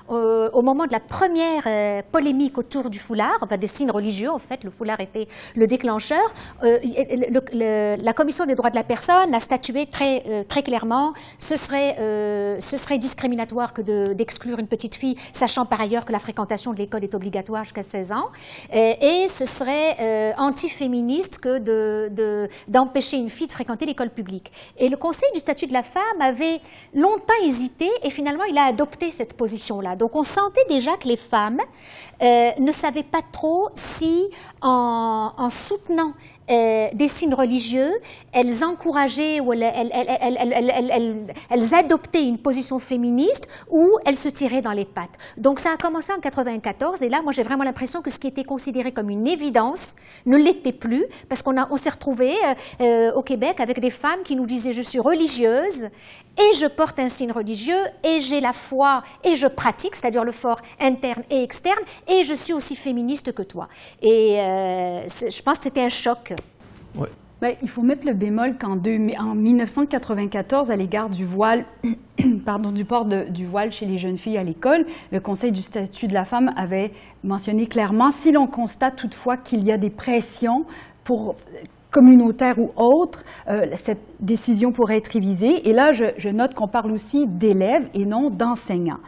au moment de la première polémique autour du foulard, enfin des signes religieux, en fait, le foulard était le déclencheur, la Commission des droits de la personne a statué très clairement, ce serait discriminatoire que d'exclure une petite fille, sachant par ailleurs que la fréquentation de l'école est obligatoire jusqu'à 16 ans. Et ce serait antiféministe que d'empêcher une fille de fréquenter l'école publique. Et le Conseil du statut de la femme avait longtemps hésité et finalement il a adopté cette position-là. Donc on sentait déjà que les femmes ne savaient pas trop si en soutenant des signes religieux, elles encourageaient ou elles adoptaient une position féministe ou elles se tiraient dans les pattes. Donc ça a commencé en 1994 et là, moi j'ai vraiment l'impression que ce qui était considéré comme une évidence ne l'était plus parce qu'on s'est retrouvés au Québec avec des femmes qui nous disaient « je suis religieuse ». Et je porte un signe religieux, et j'ai la foi, et je pratique, c'est-à-dire le fort interne et externe, et je suis aussi féministe que toi. Et je pense que c'était un choc. Ouais. Bien, il faut mettre le bémol qu'en 1994, à l'égard du voile, du port du voile chez les jeunes filles à l'école, le Conseil du statut de la femme avait mentionné clairement, si l'on constate toutefois qu'il y a des pressions communautaires ou autres, cette décision pourrait être révisée. Et là, je note qu'on parle aussi d'élèves et non d'enseignants.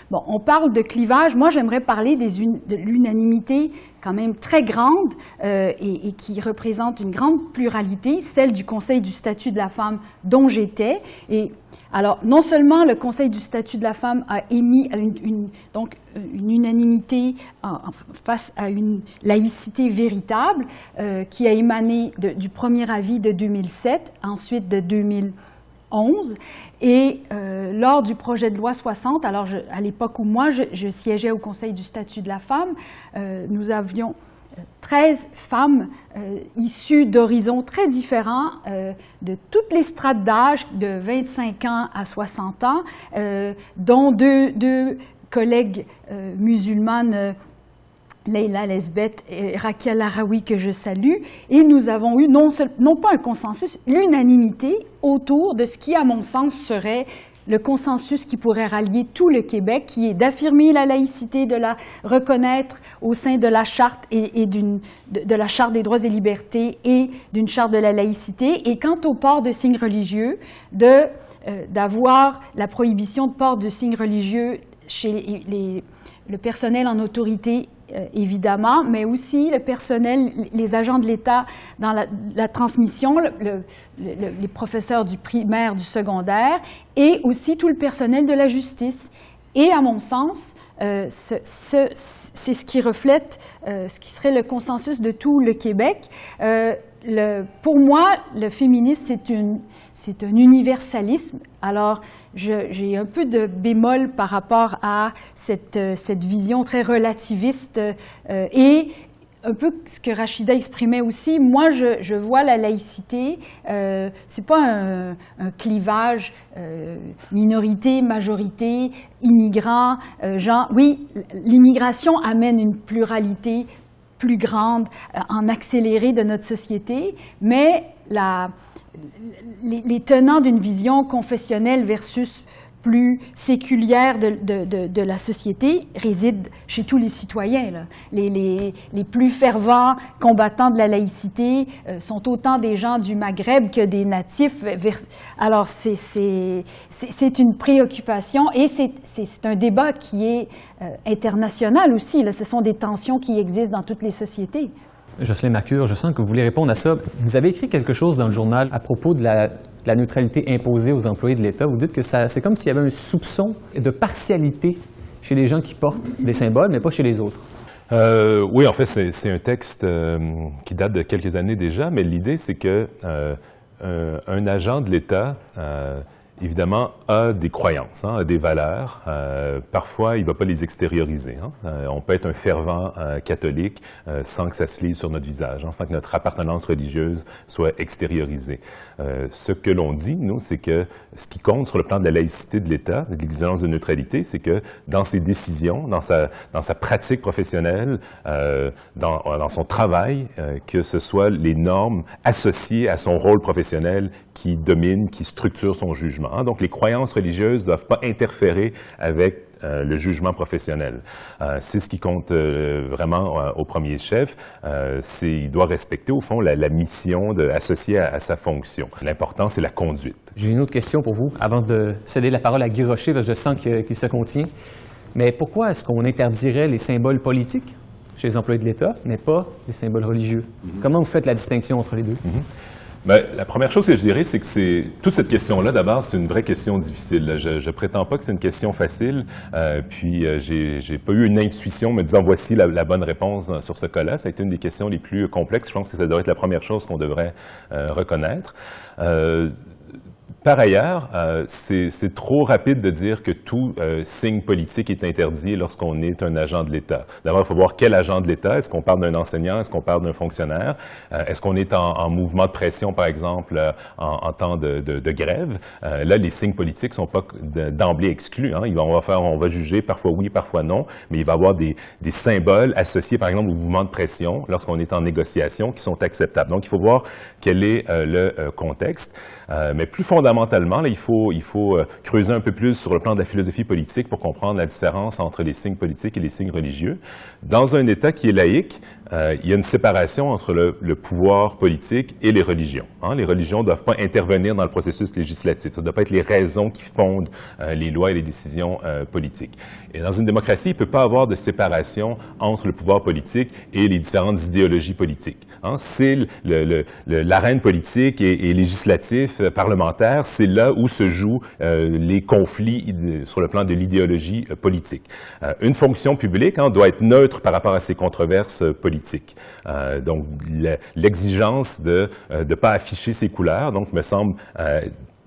Bon, on parle de clivage. Moi, j'aimerais parler de l'unanimité quand même très grande et qui représente une grande pluralité, celle du Conseil du statut de la femme dont j'étais. Et alors, non seulement le Conseil du statut de la femme a émis une unanimité face à une laïcité véritable qui a émané du premier avis de 2007, ensuite de 2011. Et lors du projet de loi 60, alors à l'époque où moi je siégeais au Conseil du statut de la femme, nous avions 13 femmes issues d'horizons très différents, de toutes les strates d'âge, de 25 ans à 60 ans, dont deux collègues musulmanes, Leila Lesbeth et Raquel Araoui, que je salue, et nous avons eu non pas un consensus, l'unanimité autour de ce qui, à mon sens, serait le consensus qui pourrait rallier tout le Québec, qui est d'affirmer la laïcité, de la reconnaître au sein de la Charte et de la Charte des droits et libertés et d'une Charte de la laïcité. Et quant au port de signes religieux, d'avoir la prohibition de port de signes religieux chez le personnel en autorité, évidemment, mais aussi le personnel, les agents de l'État dans la transmission, les professeurs du primaire, du secondaire, et aussi tout le personnel de la justice. Et à mon sens, c'est ce qui reflète ce qui serait le consensus de tout le Québec. Pour moi, le féminisme, c'est un universalisme. Alors, j'ai un peu de bémol par rapport à cette vision très relativiste et un peu ce que Rachida exprimait aussi. Moi, je vois la laïcité, c'est pas un clivage minorité, majorité, immigrants, gens. Oui, l'immigration amène une pluralité plus grande, en accéléré de notre société, mais les tenants d'une vision confessionnelle versus plus séculière de la société résident chez tous les citoyens, là. Les plus fervents combattants de la laïcité sont autant des gens du Maghreb que des natifs. Alors, c'est une préoccupation et c'est un débat qui est international aussi, là. Ce sont des tensions qui existent dans toutes les sociétés. Jocelyne Mercure, je sens que vous voulez répondre à ça. Vous avez écrit quelque chose dans le journal à propos de la neutralité imposée aux employés de l'État. Vous dites que c'est comme s'il y avait un soupçon de partialité chez les gens qui portent des symboles, mais pas chez les autres. Oui, en fait, c'est un texte qui date de quelques années déjà, mais l'idée, c'est que un agent de l'État évidemment, a des croyances, a des valeurs. Parfois, il ne va pas les extérioriser. On peut être un fervent catholique sans que ça se lise sur notre visage, sans que notre appartenance religieuse soit extériorisée. Ce que l'on dit, nous, c'est que ce qui compte sur le plan de la laïcité de l'État, de l'exigence de neutralité, c'est que dans ses décisions, dans sa pratique professionnelle, dans son travail, que ce soit les normes associées à son rôle professionnel qui dominent, qui structurent son jugement. Donc, les croyances religieuses ne doivent pas interférer avec le jugement professionnel. C'est ce qui compte vraiment au premier chef. Il doit respecter, au fond, la mission associée à sa fonction. L'important, c'est la conduite. J'ai une autre question pour vous, avant de céder la parole à Guy Rocher, parce que je sens qu'il se contient. Mais pourquoi est-ce qu'on interdirait les symboles politiques chez les employés de l'État, mais pas les symboles religieux? Comment vous faites la distinction entre les deux? Bien, la première chose que je dirais, c'est que toute cette question-là, d'abord, c'est une vraie question difficile. Je prétends pas que c'est une question facile, puis j'ai pas eu une intuition me disant voici la bonne réponse sur ce cas-là. Ça a été une des questions les plus complexes. Je pense que ça devrait être la première chose qu'on devrait reconnaître. Par ailleurs, c'est trop rapide de dire que tout signe politique est interdit lorsqu'on est un agent de l'État. D'abord, il faut voir quel agent de l'État. Est-ce qu'on parle d'un enseignant? Est-ce qu'on parle d'un fonctionnaire? Est-ce qu'on est en mouvement de pression, par exemple, en temps de grève? Là, les signes politiques ne sont pas d'emblée exclus. On va juger parfois oui, parfois non, mais il va y avoir des symboles associés, par exemple, au mouvement de pression lorsqu'on est en négociation qui sont acceptables. Donc, il faut voir quel est le contexte. Mais plus fondamentalement, là, il faut creuser un peu plus sur le plan de la philosophie politique pour comprendre la différence entre les signes politiques et les signes religieux. Dans un État qui est laïque, il y a une séparation entre le pouvoir politique et les religions. Les religions ne doivent pas intervenir dans le processus législatif. Ça ne doit pas être les raisons qui fondent les lois et les décisions politiques. Et dans une démocratie, il ne peut pas avoir de séparation entre le pouvoir politique et les différentes idéologies politiques. C'est l'arène politique et législatif, parlementaire, c'est là où se jouent les conflits sur le plan de l'idéologie politique. Une fonction publique doit être neutre par rapport à ces controverses politiques. Donc, l'exigence de ne pas afficher ses couleurs, donc, me semble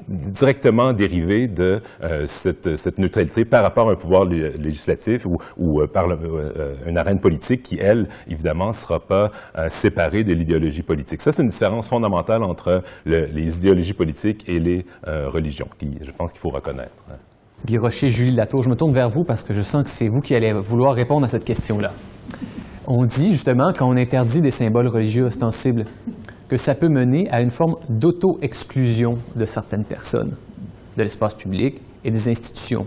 directement dérivée de cette neutralité par rapport à un pouvoir législatif ou par une arène politique qui, elle, évidemment, ne sera pas séparée de l'idéologie politique. Ça, c'est une différence fondamentale entre les idéologies politiques et les religions, qui, je pense qu'il faut reconnaître. Guy Rocher, Julie Latour, je me tourne vers vous parce que je sens que c'est vous qui allez vouloir répondre à cette question-là. On dit justement, quand on interdit des symboles religieux ostensibles, que ça peut mener à une forme d'auto-exclusion de certaines personnes de l'espace public et des institutions.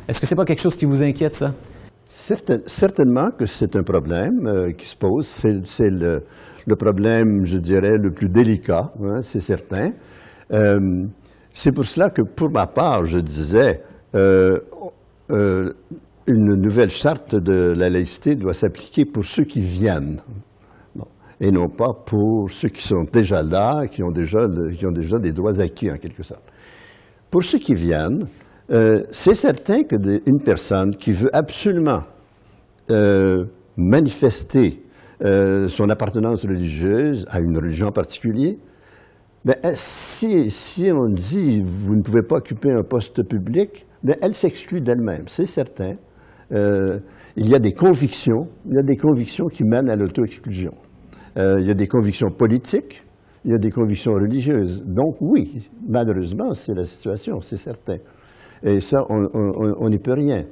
Est-ce que ce n'est pas quelque chose qui vous inquiète, ça? Certainement que c'est un problème qui se pose. C'est le problème, je dirais, le plus délicat, hein, c'est certain. C'est pour cela que, pour ma part, je disais, une nouvelle charte de la laïcité doit s'appliquer pour ceux qui viennent, bon, et non pas pour ceux qui sont déjà là, qui ont déjà des droits acquis, en quelque sorte. Pour ceux qui viennent, c'est certain qu'une personne qui veut absolument manifester son appartenance religieuse à une religion en particulier, ben, si on dit « vous ne pouvez pas occuper un poste public », ben, elle s'exclut d'elle-même, c'est certain. Il y a des convictions qui mènent à l'auto-exclusion. Il y a des convictions politiques, il y a des convictions religieuses. Donc oui, malheureusement, c'est la situation, c'est certain. Et ça, on n'y peut rien.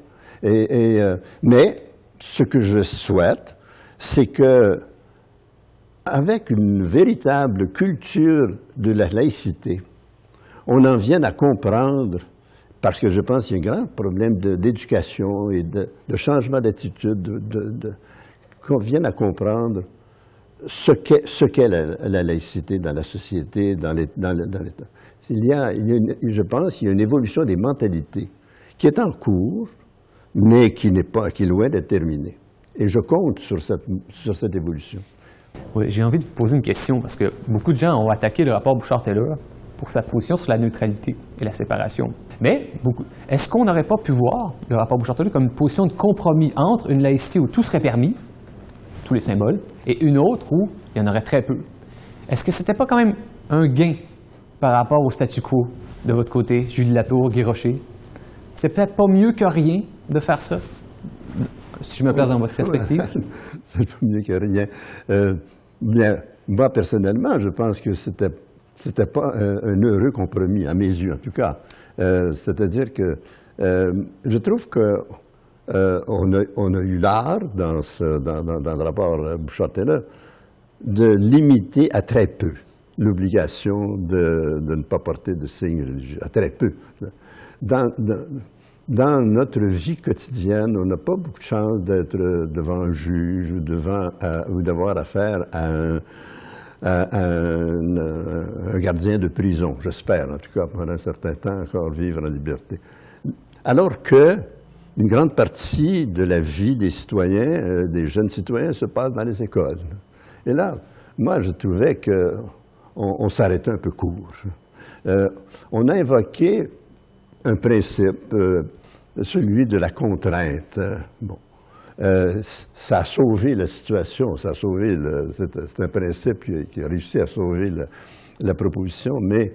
Mais ce que je souhaite, c'est que, avec une véritable culture de la laïcité, on en vienne à comprendre, parce que je pense qu'il y a un grand problème d'éducation et de changement d'attitude, qu'on vienne à comprendre ce qu'est la laïcité dans la société, dans l'État. Je pense qu'il y a une évolution des mentalités qui est en cours, mais qui est loin d'être terminée. Et je compte sur cette évolution. Oui, j'ai envie de vous poser une question, parce que beaucoup de gens ont attaqué le rapport Bouchard-Taylor pour sa position sur la neutralité et la séparation. Mais est-ce qu'on n'aurait pas pu voir le rapport Bouchard-Taylor comme une position de compromis entre une laïcité où tout serait permis, tous les symboles, et une autre où il y en aurait très peu? Est-ce que c'était pas quand même un gain par rapport au statu quo de votre côté, Julie Latour, Guy Rocher? C'est peut-être pas mieux que rien de faire ça, si je me place dans votre perspective? C'est pas mieux que rien. Bien, moi, personnellement, je pense que c'était pas un heureux compromis, à mes yeux, en tout cas. C'est-à-dire que je trouve qu'on a eu l'art, dans le rapport Bouchard-Taylor, de limiter à très peu l'obligation de ne pas porter de signes religieux, à très peu. Dans notre vie quotidienne, on n'a pas beaucoup de chance d'être devant un juge ou d'avoir affaire à un gardien de prison, j'espère, en tout cas, pendant un certain temps, encore vivre en liberté. Alors que une grande partie de la vie des citoyens, des jeunes citoyens, se passe dans les écoles. Et là, moi, je trouvais qu'on s'arrêtait un peu court. On a invoqué un principe, celui de la contrainte. Bon. Ça a sauvé la situation, c'est un principe qui a réussi à sauver la proposition, mais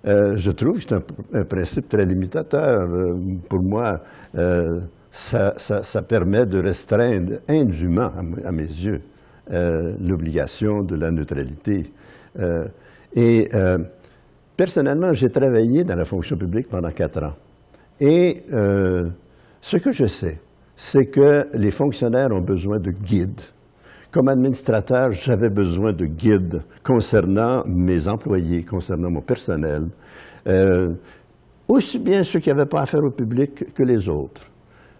je trouve que c'est un principe très limitateur. Pour moi, ça permet de restreindre indûment, à mes yeux, l'obligation de la neutralité. Personnellement, j'ai travaillé dans la fonction publique pendant 4 ans. Et ce que je sais, c'est que les fonctionnaires ont besoin de guides. Comme administrateur, j'avais besoin de guides concernant mes employés, concernant mon personnel, aussi bien ceux qui n'avaient pas affaire au public que les autres.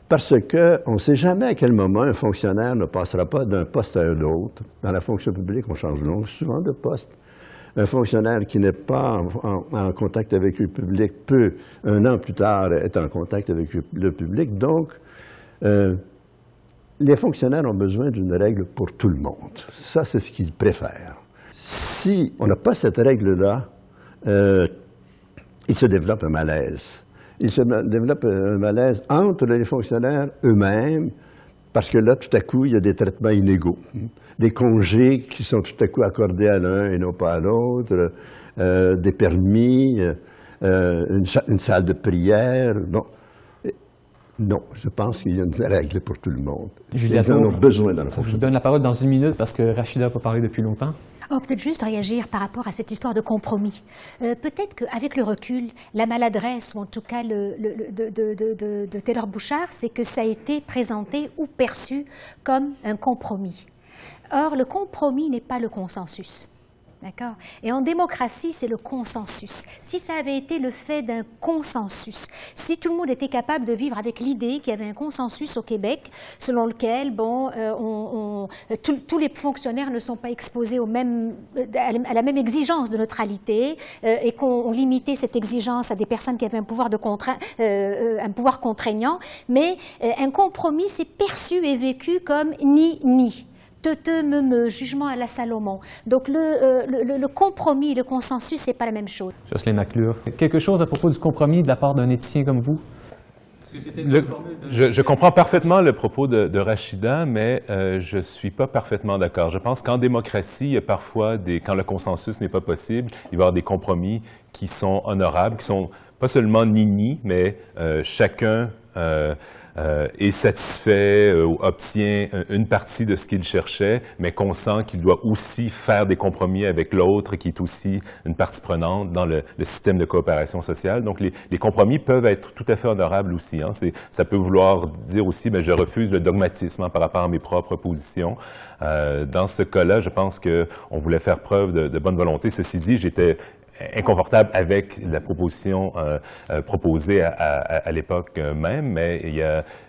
Parce qu'on ne sait jamais à quel moment un fonctionnaire ne passera pas d'un poste à un autre. Dans la fonction publique, on change souvent de poste. Un fonctionnaire qui n'est pas en contact avec le public peut, 1 an plus tard, être en contact avec le public. Donc, les fonctionnaires ont besoin d'une règle pour tout le monde. Ça, c'est ce qu'ils préfèrent. Si on n'a pas cette règle-là, il se développe un malaise. Il se développe un malaise entre les fonctionnaires eux-mêmes, parce que là, tout à coup, il y a des traitements inégaux. Des congés qui sont tout à coup accordés à l'un et non pas à l'autre, des permis, une salle de prière. Bon. Non, je pense qu'il y a une règle pour tout le monde. Ils en ont besoin dans la fonction. Je vous donne la parole dans 1 minute parce que Rachida n'a pas parlé depuis longtemps. Oh, peut-être juste réagir par rapport à cette histoire de compromis. Peut-être qu'avec le recul, la maladresse, ou en tout cas de Taylor Bouchard, c'est que ça a été présenté ou perçu comme un compromis. Or, le compromis n'est pas le consensus. D'accord. Et en démocratie, c'est le consensus. Si ça avait été le fait d'un consensus, si tout le monde était capable de vivre avec l'idée qu'il y avait un consensus au Québec selon lequel, bon, tous les fonctionnaires ne sont pas exposés à la même exigence de neutralité et qu'on limitait cette exigence à des personnes qui avaient un pouvoir contraignant, mais un compromis, c'est perçu et vécu comme ni. Jugement à la Salomon. Donc le compromis, le consensus, c'est pas la même chose. Jocelyne McClure, quelque chose à propos du compromis de la part d'un éthicien comme vous? Je comprends parfaitement le propos de Rachida, mais je ne suis pas parfaitement d'accord. Je pense qu'en démocratie, il y a parfois, quand le consensus n'est pas possible, il va y avoir des compromis qui sont honorables, qui sont pas seulement ni, mais chacun est satisfait ou obtient une partie de ce qu'il cherchait, mais qu'on sent qu'il doit aussi faire des compromis avec l'autre qui est aussi une partie prenante dans le système de coopération sociale. Donc, les compromis peuvent être tout à fait honorables aussi. Hein. Ça peut vouloir dire aussi, je refuse le dogmatisme par rapport à mes propres positions. Dans ce cas-là, je pense qu'on voulait faire preuve de bonne volonté. Ceci dit, j'étais inconfortable avec la proposition proposée à l'époque même, mais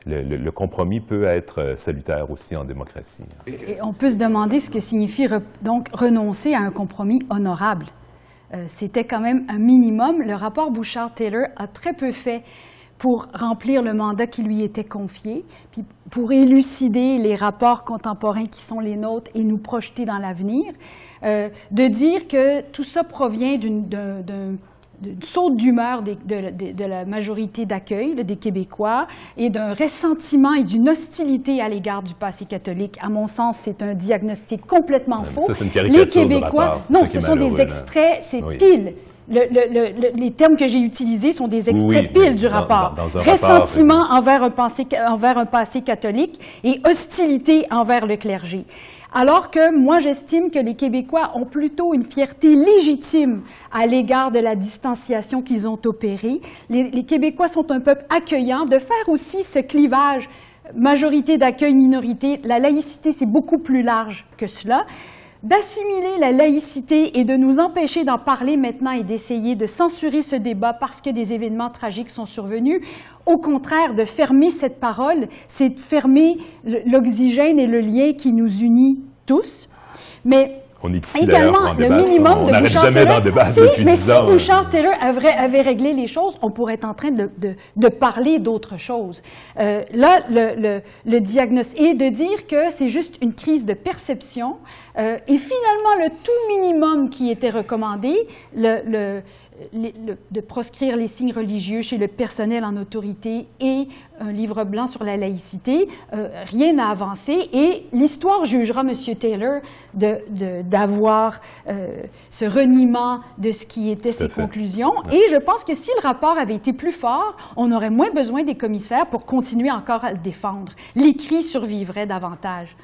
le compromis peut être salutaire aussi en démocratie. Et on peut se demander ce que signifie donc renoncer à un compromis honorable. C'était quand même un minimum. Le rapport Bouchard-Taylor a très peu fait pour remplir le mandat qui lui était confié, puis pour élucider les rapports contemporains qui sont les nôtres et nous projeter dans l'avenir. De dire que tout ça provient d'une saute d'humeur de la majorité d'accueil des Québécois et d'un ressentiment et d'une hostilité à l'égard du passé catholique. À mon sens, c'est un diagnostic complètement faux. Ça, c'est une caricature les Québécois, non, ce sont des extraits, c'est pile. Les termes que j'ai utilisés sont des extraits piles du rapport. Dans un ressentiment envers un passé catholique et hostilité envers le clergé. Alors que moi, j'estime que les Québécois ont plutôt une fierté légitime à l'égard de la distanciation qu'ils ont opérée. Les Québécois sont un peuple accueillant, de faire aussi ce clivage majorité d'accueil, minorité. La laïcité, c'est beaucoup plus large que cela. D'assimiler la laïcité et de nous empêcher d'en parler maintenant et d'essayer de censurer ce débat parce que des événements tragiques sont survenus. Au contraire, de fermer cette parole, c'est de fermer l'oxygène et le lien qui nous unit tous. Mais on est ici également, le minimum de Bouchard-Taylor, si Bouchard-Taylor avait réglé les choses, on pourrait être en train de parler d'autre chose. Là, le diagnostic est de dire que c'est juste une crise de perception et finalement, le tout minimum qui était recommandé, de proscrire les signes religieux chez le personnel en autorité et un livre blanc sur la laïcité, rien n'a avancé et l'histoire jugera M. Taylor d'avoir ce reniement de ce qui était ses conclusions. Et je pense que si le rapport avait été plus fort, on aurait moins besoin des commissaires pour continuer encore à le défendre. L'écrit survivrait davantage.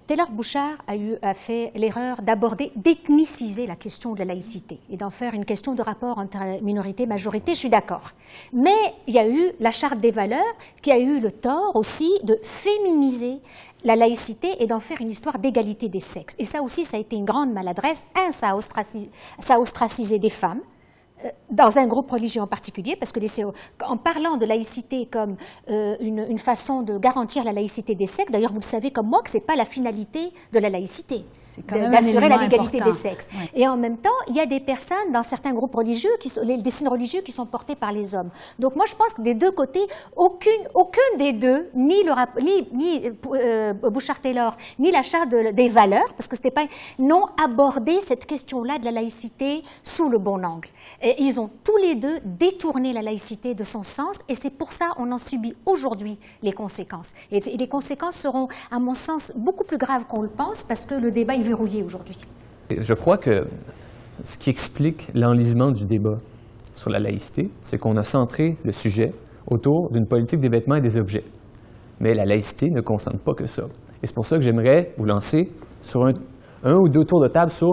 Taylor Bouchard a fait l'erreur d'ethniciser la question de la laïcité et d'en faire une question de rapport entre minorité et majorité, je suis d'accord. Mais il y a eu la Charte des valeurs qui a eu le tort aussi de féminiser la laïcité et d'en faire une histoire d'égalité des sexes. Et ça aussi, ça a été une grande maladresse. Ça a ostracisé des femmes dans un groupe religieux en particulier, parce que en parlant de laïcité comme une façon de garantir la laïcité des sexes, d'ailleurs vous le savez comme moi que ce n'est pas la finalité de la laïcité, d'assurer la légalité des sexes. Ouais. Et en même temps, il y a des personnes dans certains groupes religieux, des signes religieux qui sont portés par les hommes. Donc moi je pense que des deux côtés, aucun des deux, ni Bouchard-Taylor, ni la Charte des valeurs, parce que c'était pas, n'ont abordé cette question-là de la laïcité sous le bon angle. Et ils ont tous les deux détourné la laïcité de son sens, et c'est pour ça qu'on en subit aujourd'hui les conséquences. Et les conséquences seront, à mon sens, beaucoup plus graves qu'on le pense, parce que le débat est verrouillé aujourd'hui. Je crois que ce qui explique l'enlisement du débat sur la laïcité, c'est qu'on a centré le sujet autour d'une politique des vêtements et des objets. Mais la laïcité ne concerne pas que ça. Et c'est pour ça que j'aimerais vous lancer sur un ou deux tours de table sur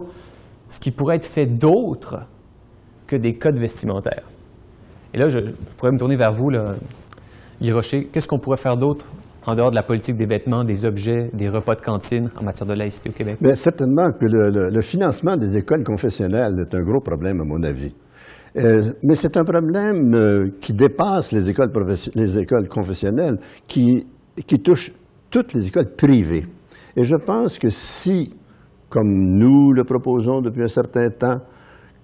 ce qui pourrait être fait d'autre que des codes vestimentaires. Et là, je pourrais me tourner vers vous, là, Guy Rocher. Qu'est-ce qu'on pourrait faire d'autre en dehors de la politique des vêtements, des objets, des repas de cantine en matière de laïcité au Québec? Bien, certainement que le financement des écoles confessionnelles est un gros problème, à mon avis. Mais c'est un problème qui dépasse les écoles confessionnelles, qui touche toutes les écoles privées. Et je pense que si, comme nous le proposons depuis un certain temps,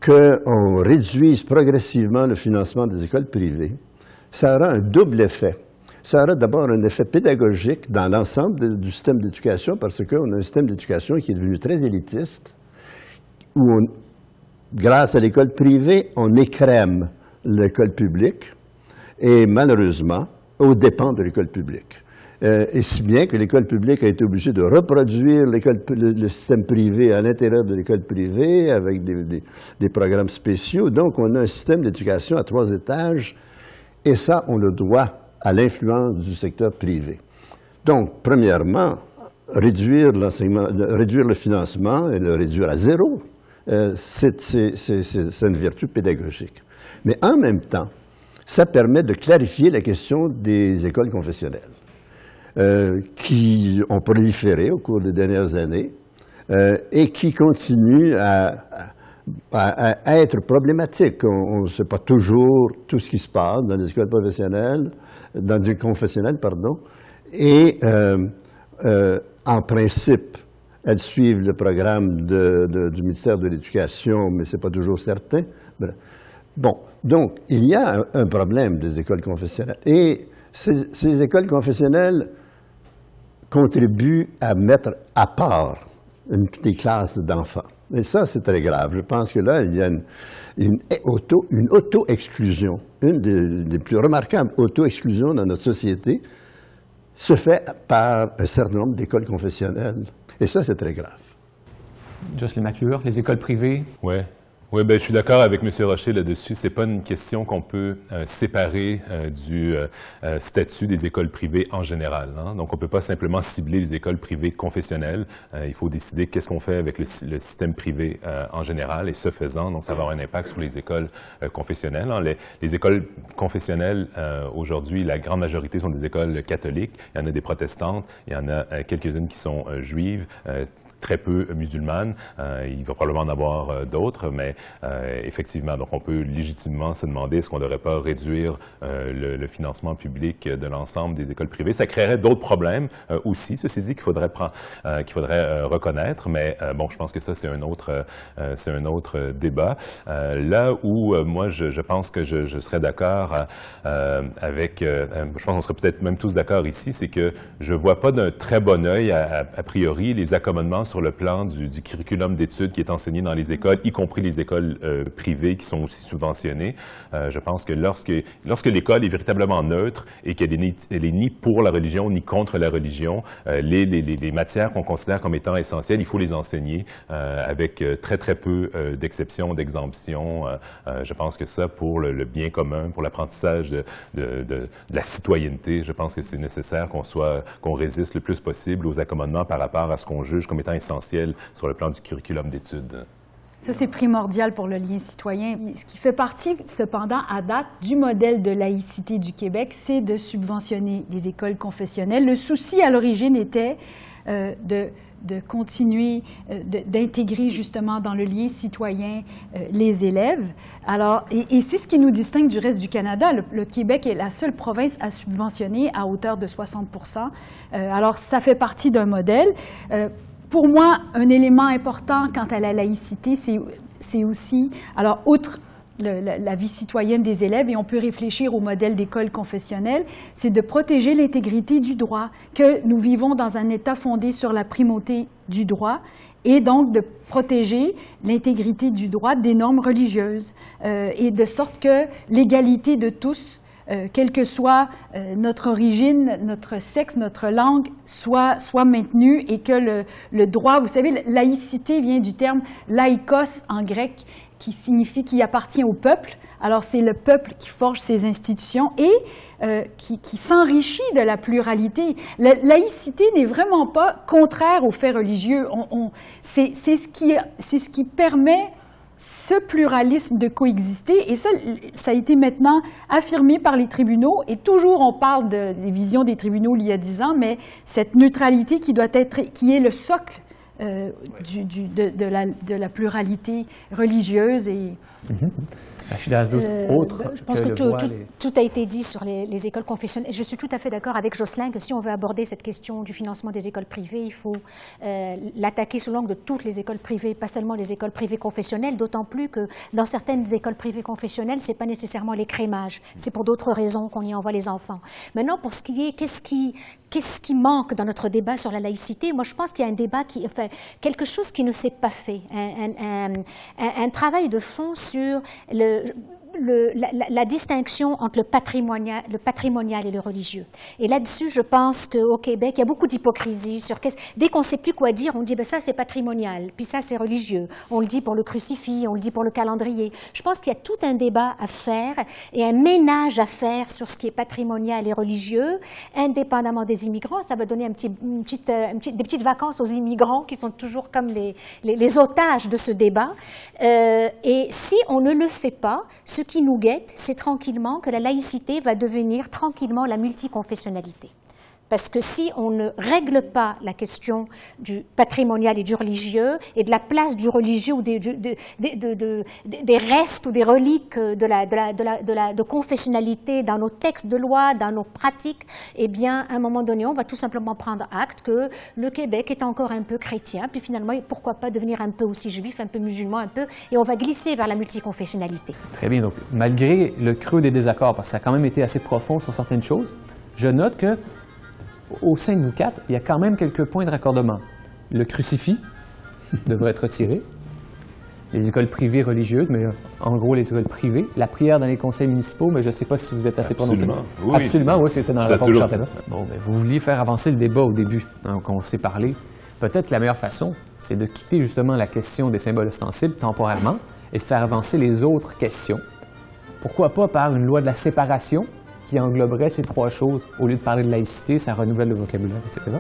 qu'on réduise progressivement le financement des écoles privées, ça aura un double effet. Ça aura d'abord un effet pédagogique dans l'ensemble du système d'éducation, parce qu'on a un système d'éducation qui est devenu très élitiste, où grâce à l'école privée, on écrème l'école publique, et malheureusement, aux dépens de l'école publique. Et si bien que l'école publique a été obligée de reproduire le système privé à l'intérieur de l'école privée avec des programmes spéciaux. Donc, on a un système d'éducation à 3 étages, et ça, on le doit à l'influence du secteur privé. Donc, premièrement, réduire le financement et le réduire à zéro, c'est une vertu pédagogique. Mais en même temps, ça permet de clarifier la question des écoles confessionnelles. Qui ont proliféré au cours des dernières années et qui continuent à être problématiques. On ne sait pas toujours tout ce qui se passe dans les écoles professionnelles, dans les confessionnelles, pardon, et en principe, elles suivent le programme du ministère de l'Éducation, mais ce n'est pas toujours certain. Bon, donc, il y a un problème des écoles confessionnelles. Et ces écoles confessionnelles contribuent à mettre à part des classes d'enfants. Et ça, c'est très grave. Je pense que là, il y a une auto-exclusion. Une des plus remarquables auto-exclusions dans notre société se fait par un certain nombre d'écoles confessionnelles. Et ça, c'est très grave. Jocelyn McClure, les écoles privées? Oui, bien, je suis d'accord avec M. Rocher là-dessus. C'est pas une question qu'on peut séparer du statut des écoles privées en général. Hein? Donc, on ne peut pas simplement cibler les écoles privées confessionnelles. Il faut décider qu'est-ce qu'on fait avec le système privé en général. Et ce faisant, donc, ça va avoir un impact sur les écoles confessionnelles. Hein? Les écoles confessionnelles, aujourd'hui, la grande majorité sont des écoles catholiques. Il y en a des protestantes, il y en a quelques-unes qui sont juives, très peu musulmanes. Il va probablement en avoir d'autres, mais effectivement, donc on peut légitimement se demander est-ce qu'on ne devrait pas réduire le financement public de l'ensemble des écoles privées. Ça créerait d'autres problèmes aussi, ceci dit, qu'il faudrait reconnaître, mais bon, je pense que ça, c'est un autre débat. Là où moi, je pense que je serais d'accord avec, je pense qu'on serait peut-être même tous d'accord ici, c'est que je ne vois pas d'un très bon œil, a priori, les accommodements sur le plan du curriculum d'études qui est enseigné dans les écoles, y compris les écoles privées qui sont aussi subventionnées. Je pense que lorsque l'école est véritablement neutre et qu'elle est ni pour la religion ni contre la religion, les matières qu'on considère comme étant essentielles, il faut les enseigner avec très, très peu d'exceptions, d'exemptions. Je pense que ça, pour le bien commun, pour l'apprentissage de la citoyenneté, je pense que c'est nécessaire qu'on résiste le plus possible aux accommodements par rapport à ce qu'on juge comme étant essentiel sur le plan du curriculum d'études. Ça, c'est primordial pour le lien citoyen. Ce qui fait partie, cependant, à date, du modèle de laïcité du Québec, c'est de subventionner les écoles confessionnelles. Le souci, à l'origine, était de continuer, d'intégrer justement dans le lien citoyen les élèves. Alors, et c'est ce qui nous distingue du reste du Canada. Le Québec est la seule province à subventionner à hauteur de 60 %. Alors, ça fait partie d'un modèle. Pour moi, un élément important quant à la laïcité, c'est aussi, alors, outre la vie citoyenne des élèves, et on peut réfléchir au modèle d'école confessionnelle, c'est de protéger l'intégrité du droit, que nous vivons dans un État fondé sur la primauté du droit, et donc de protéger l'intégrité du droit des normes religieuses, et de sorte que l'égalité de tous, quelle que soit notre origine, notre sexe, notre langue, soit maintenue, et que le droit, vous savez, laïcité vient du terme laikos en grec, qui signifie qui appartient au peuple. Alors, c'est le peuple qui forge ses institutions et qui s'enrichit de la pluralité. La laïcité n'est vraiment pas contraire aux faits religieux. C'est ce qui permet ce pluralisme de coexister, et ça a été maintenant affirmé par les tribunaux, et toujours on parle des visions des tribunaux il y a 10 ans, mais cette neutralité qui est le socle de la pluralité religieuse et... Rachida Asdouz, autre je pense que tout a été dit sur les écoles confessionnelles. Je suis tout à fait d'accord avec Jocelyn que si on veut aborder cette question du financement des écoles privées, il faut l'attaquer sous l'angle de toutes les écoles privées, pas seulement les écoles privées confessionnelles, d'autant plus que dans certaines écoles privées confessionnelles, ce n'est pas nécessairement l'écrémage, c'est pour d'autres raisons qu'on y envoie les enfants. Maintenant, pour ce qui est, qu'est-ce qui manque dans notre débat sur la laïcité? Moi, je pense qu'il y a un débat quelque chose qui ne s'est pas fait, un travail de fond sur la distinction entre le patrimonial et le religieux. Et là-dessus, je pense qu'au Québec, il y a beaucoup d'hypocrisie. Dès qu'on ne sait plus quoi dire, on dit ben, ça c'est patrimonial, puis ça c'est religieux. On le dit pour le crucifix, on le dit pour le calendrier. Je pense qu'il y a tout un débat à faire et un ménage à faire sur ce qui est patrimonial et religieux, indépendamment des immigrants. Ça va donner des petites vacances aux immigrants qui sont toujours comme les otages de ce débat. Et si on ne le fait pas, ce qui nous guette, c'est tranquillement que la laïcité va devenir tranquillement la multiconfessionnalité. Parce que si on ne règle pas la question du patrimonial et du religieux et de la place du religieux ou des restes ou des reliques de confessionnalité dans nos textes de loi, dans nos pratiques, eh bien, à un moment donné, on va tout simplement prendre acte que le Québec est encore un peu chrétien, puis finalement, pourquoi pas devenir un peu aussi juif, un peu musulman, et on va glisser vers la multiconfessionnalité. Très bien. Donc, malgré le creux des désaccords, parce que ça a quand même été assez profond sur certaines choses, je note que au sein de vous quatre, il y a quand même quelques points de raccordement. Le crucifix devrait être retiré. Les écoles privées religieuses, mais en gros les écoles privées. La prière dans les conseils municipaux, mais je ne sais pas si vous êtes assez prononcé. Oui, absolument, oui, c'était dans le rapport que j'entendais. Bon, ben, vous vouliez faire avancer le débat au début, donc on s'est parlé. Peut-être que la meilleure façon, c'est de quitter justement la question des symboles ostensibles temporairement et de faire avancer les autres questions. Pourquoi pas par une loi de la séparation qui engloberait ces trois choses. Au lieu de parler de laïcité, ça renouvelle le vocabulaire, etc.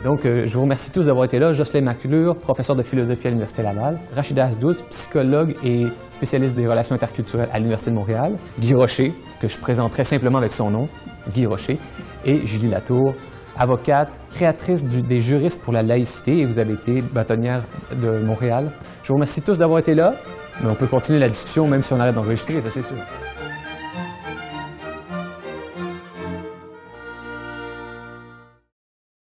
Donc, je vous remercie tous d'avoir été là. Jocelyn McClure, professeur de philosophie à l'Université Laval. Rachida Asdouz, psychologue et spécialiste des relations interculturelles à l'Université de Montréal. Guy Rocher, que je présenterai simplement avec son nom, Guy Rocher. Et Julie Latour, avocate, créatrice des juristes pour la laïcité, et vous avez été bâtonnière de Montréal. Je vous remercie tous d'avoir été là, mais on peut continuer la discussion même si on arrête d'enregistrer, ça c'est sûr.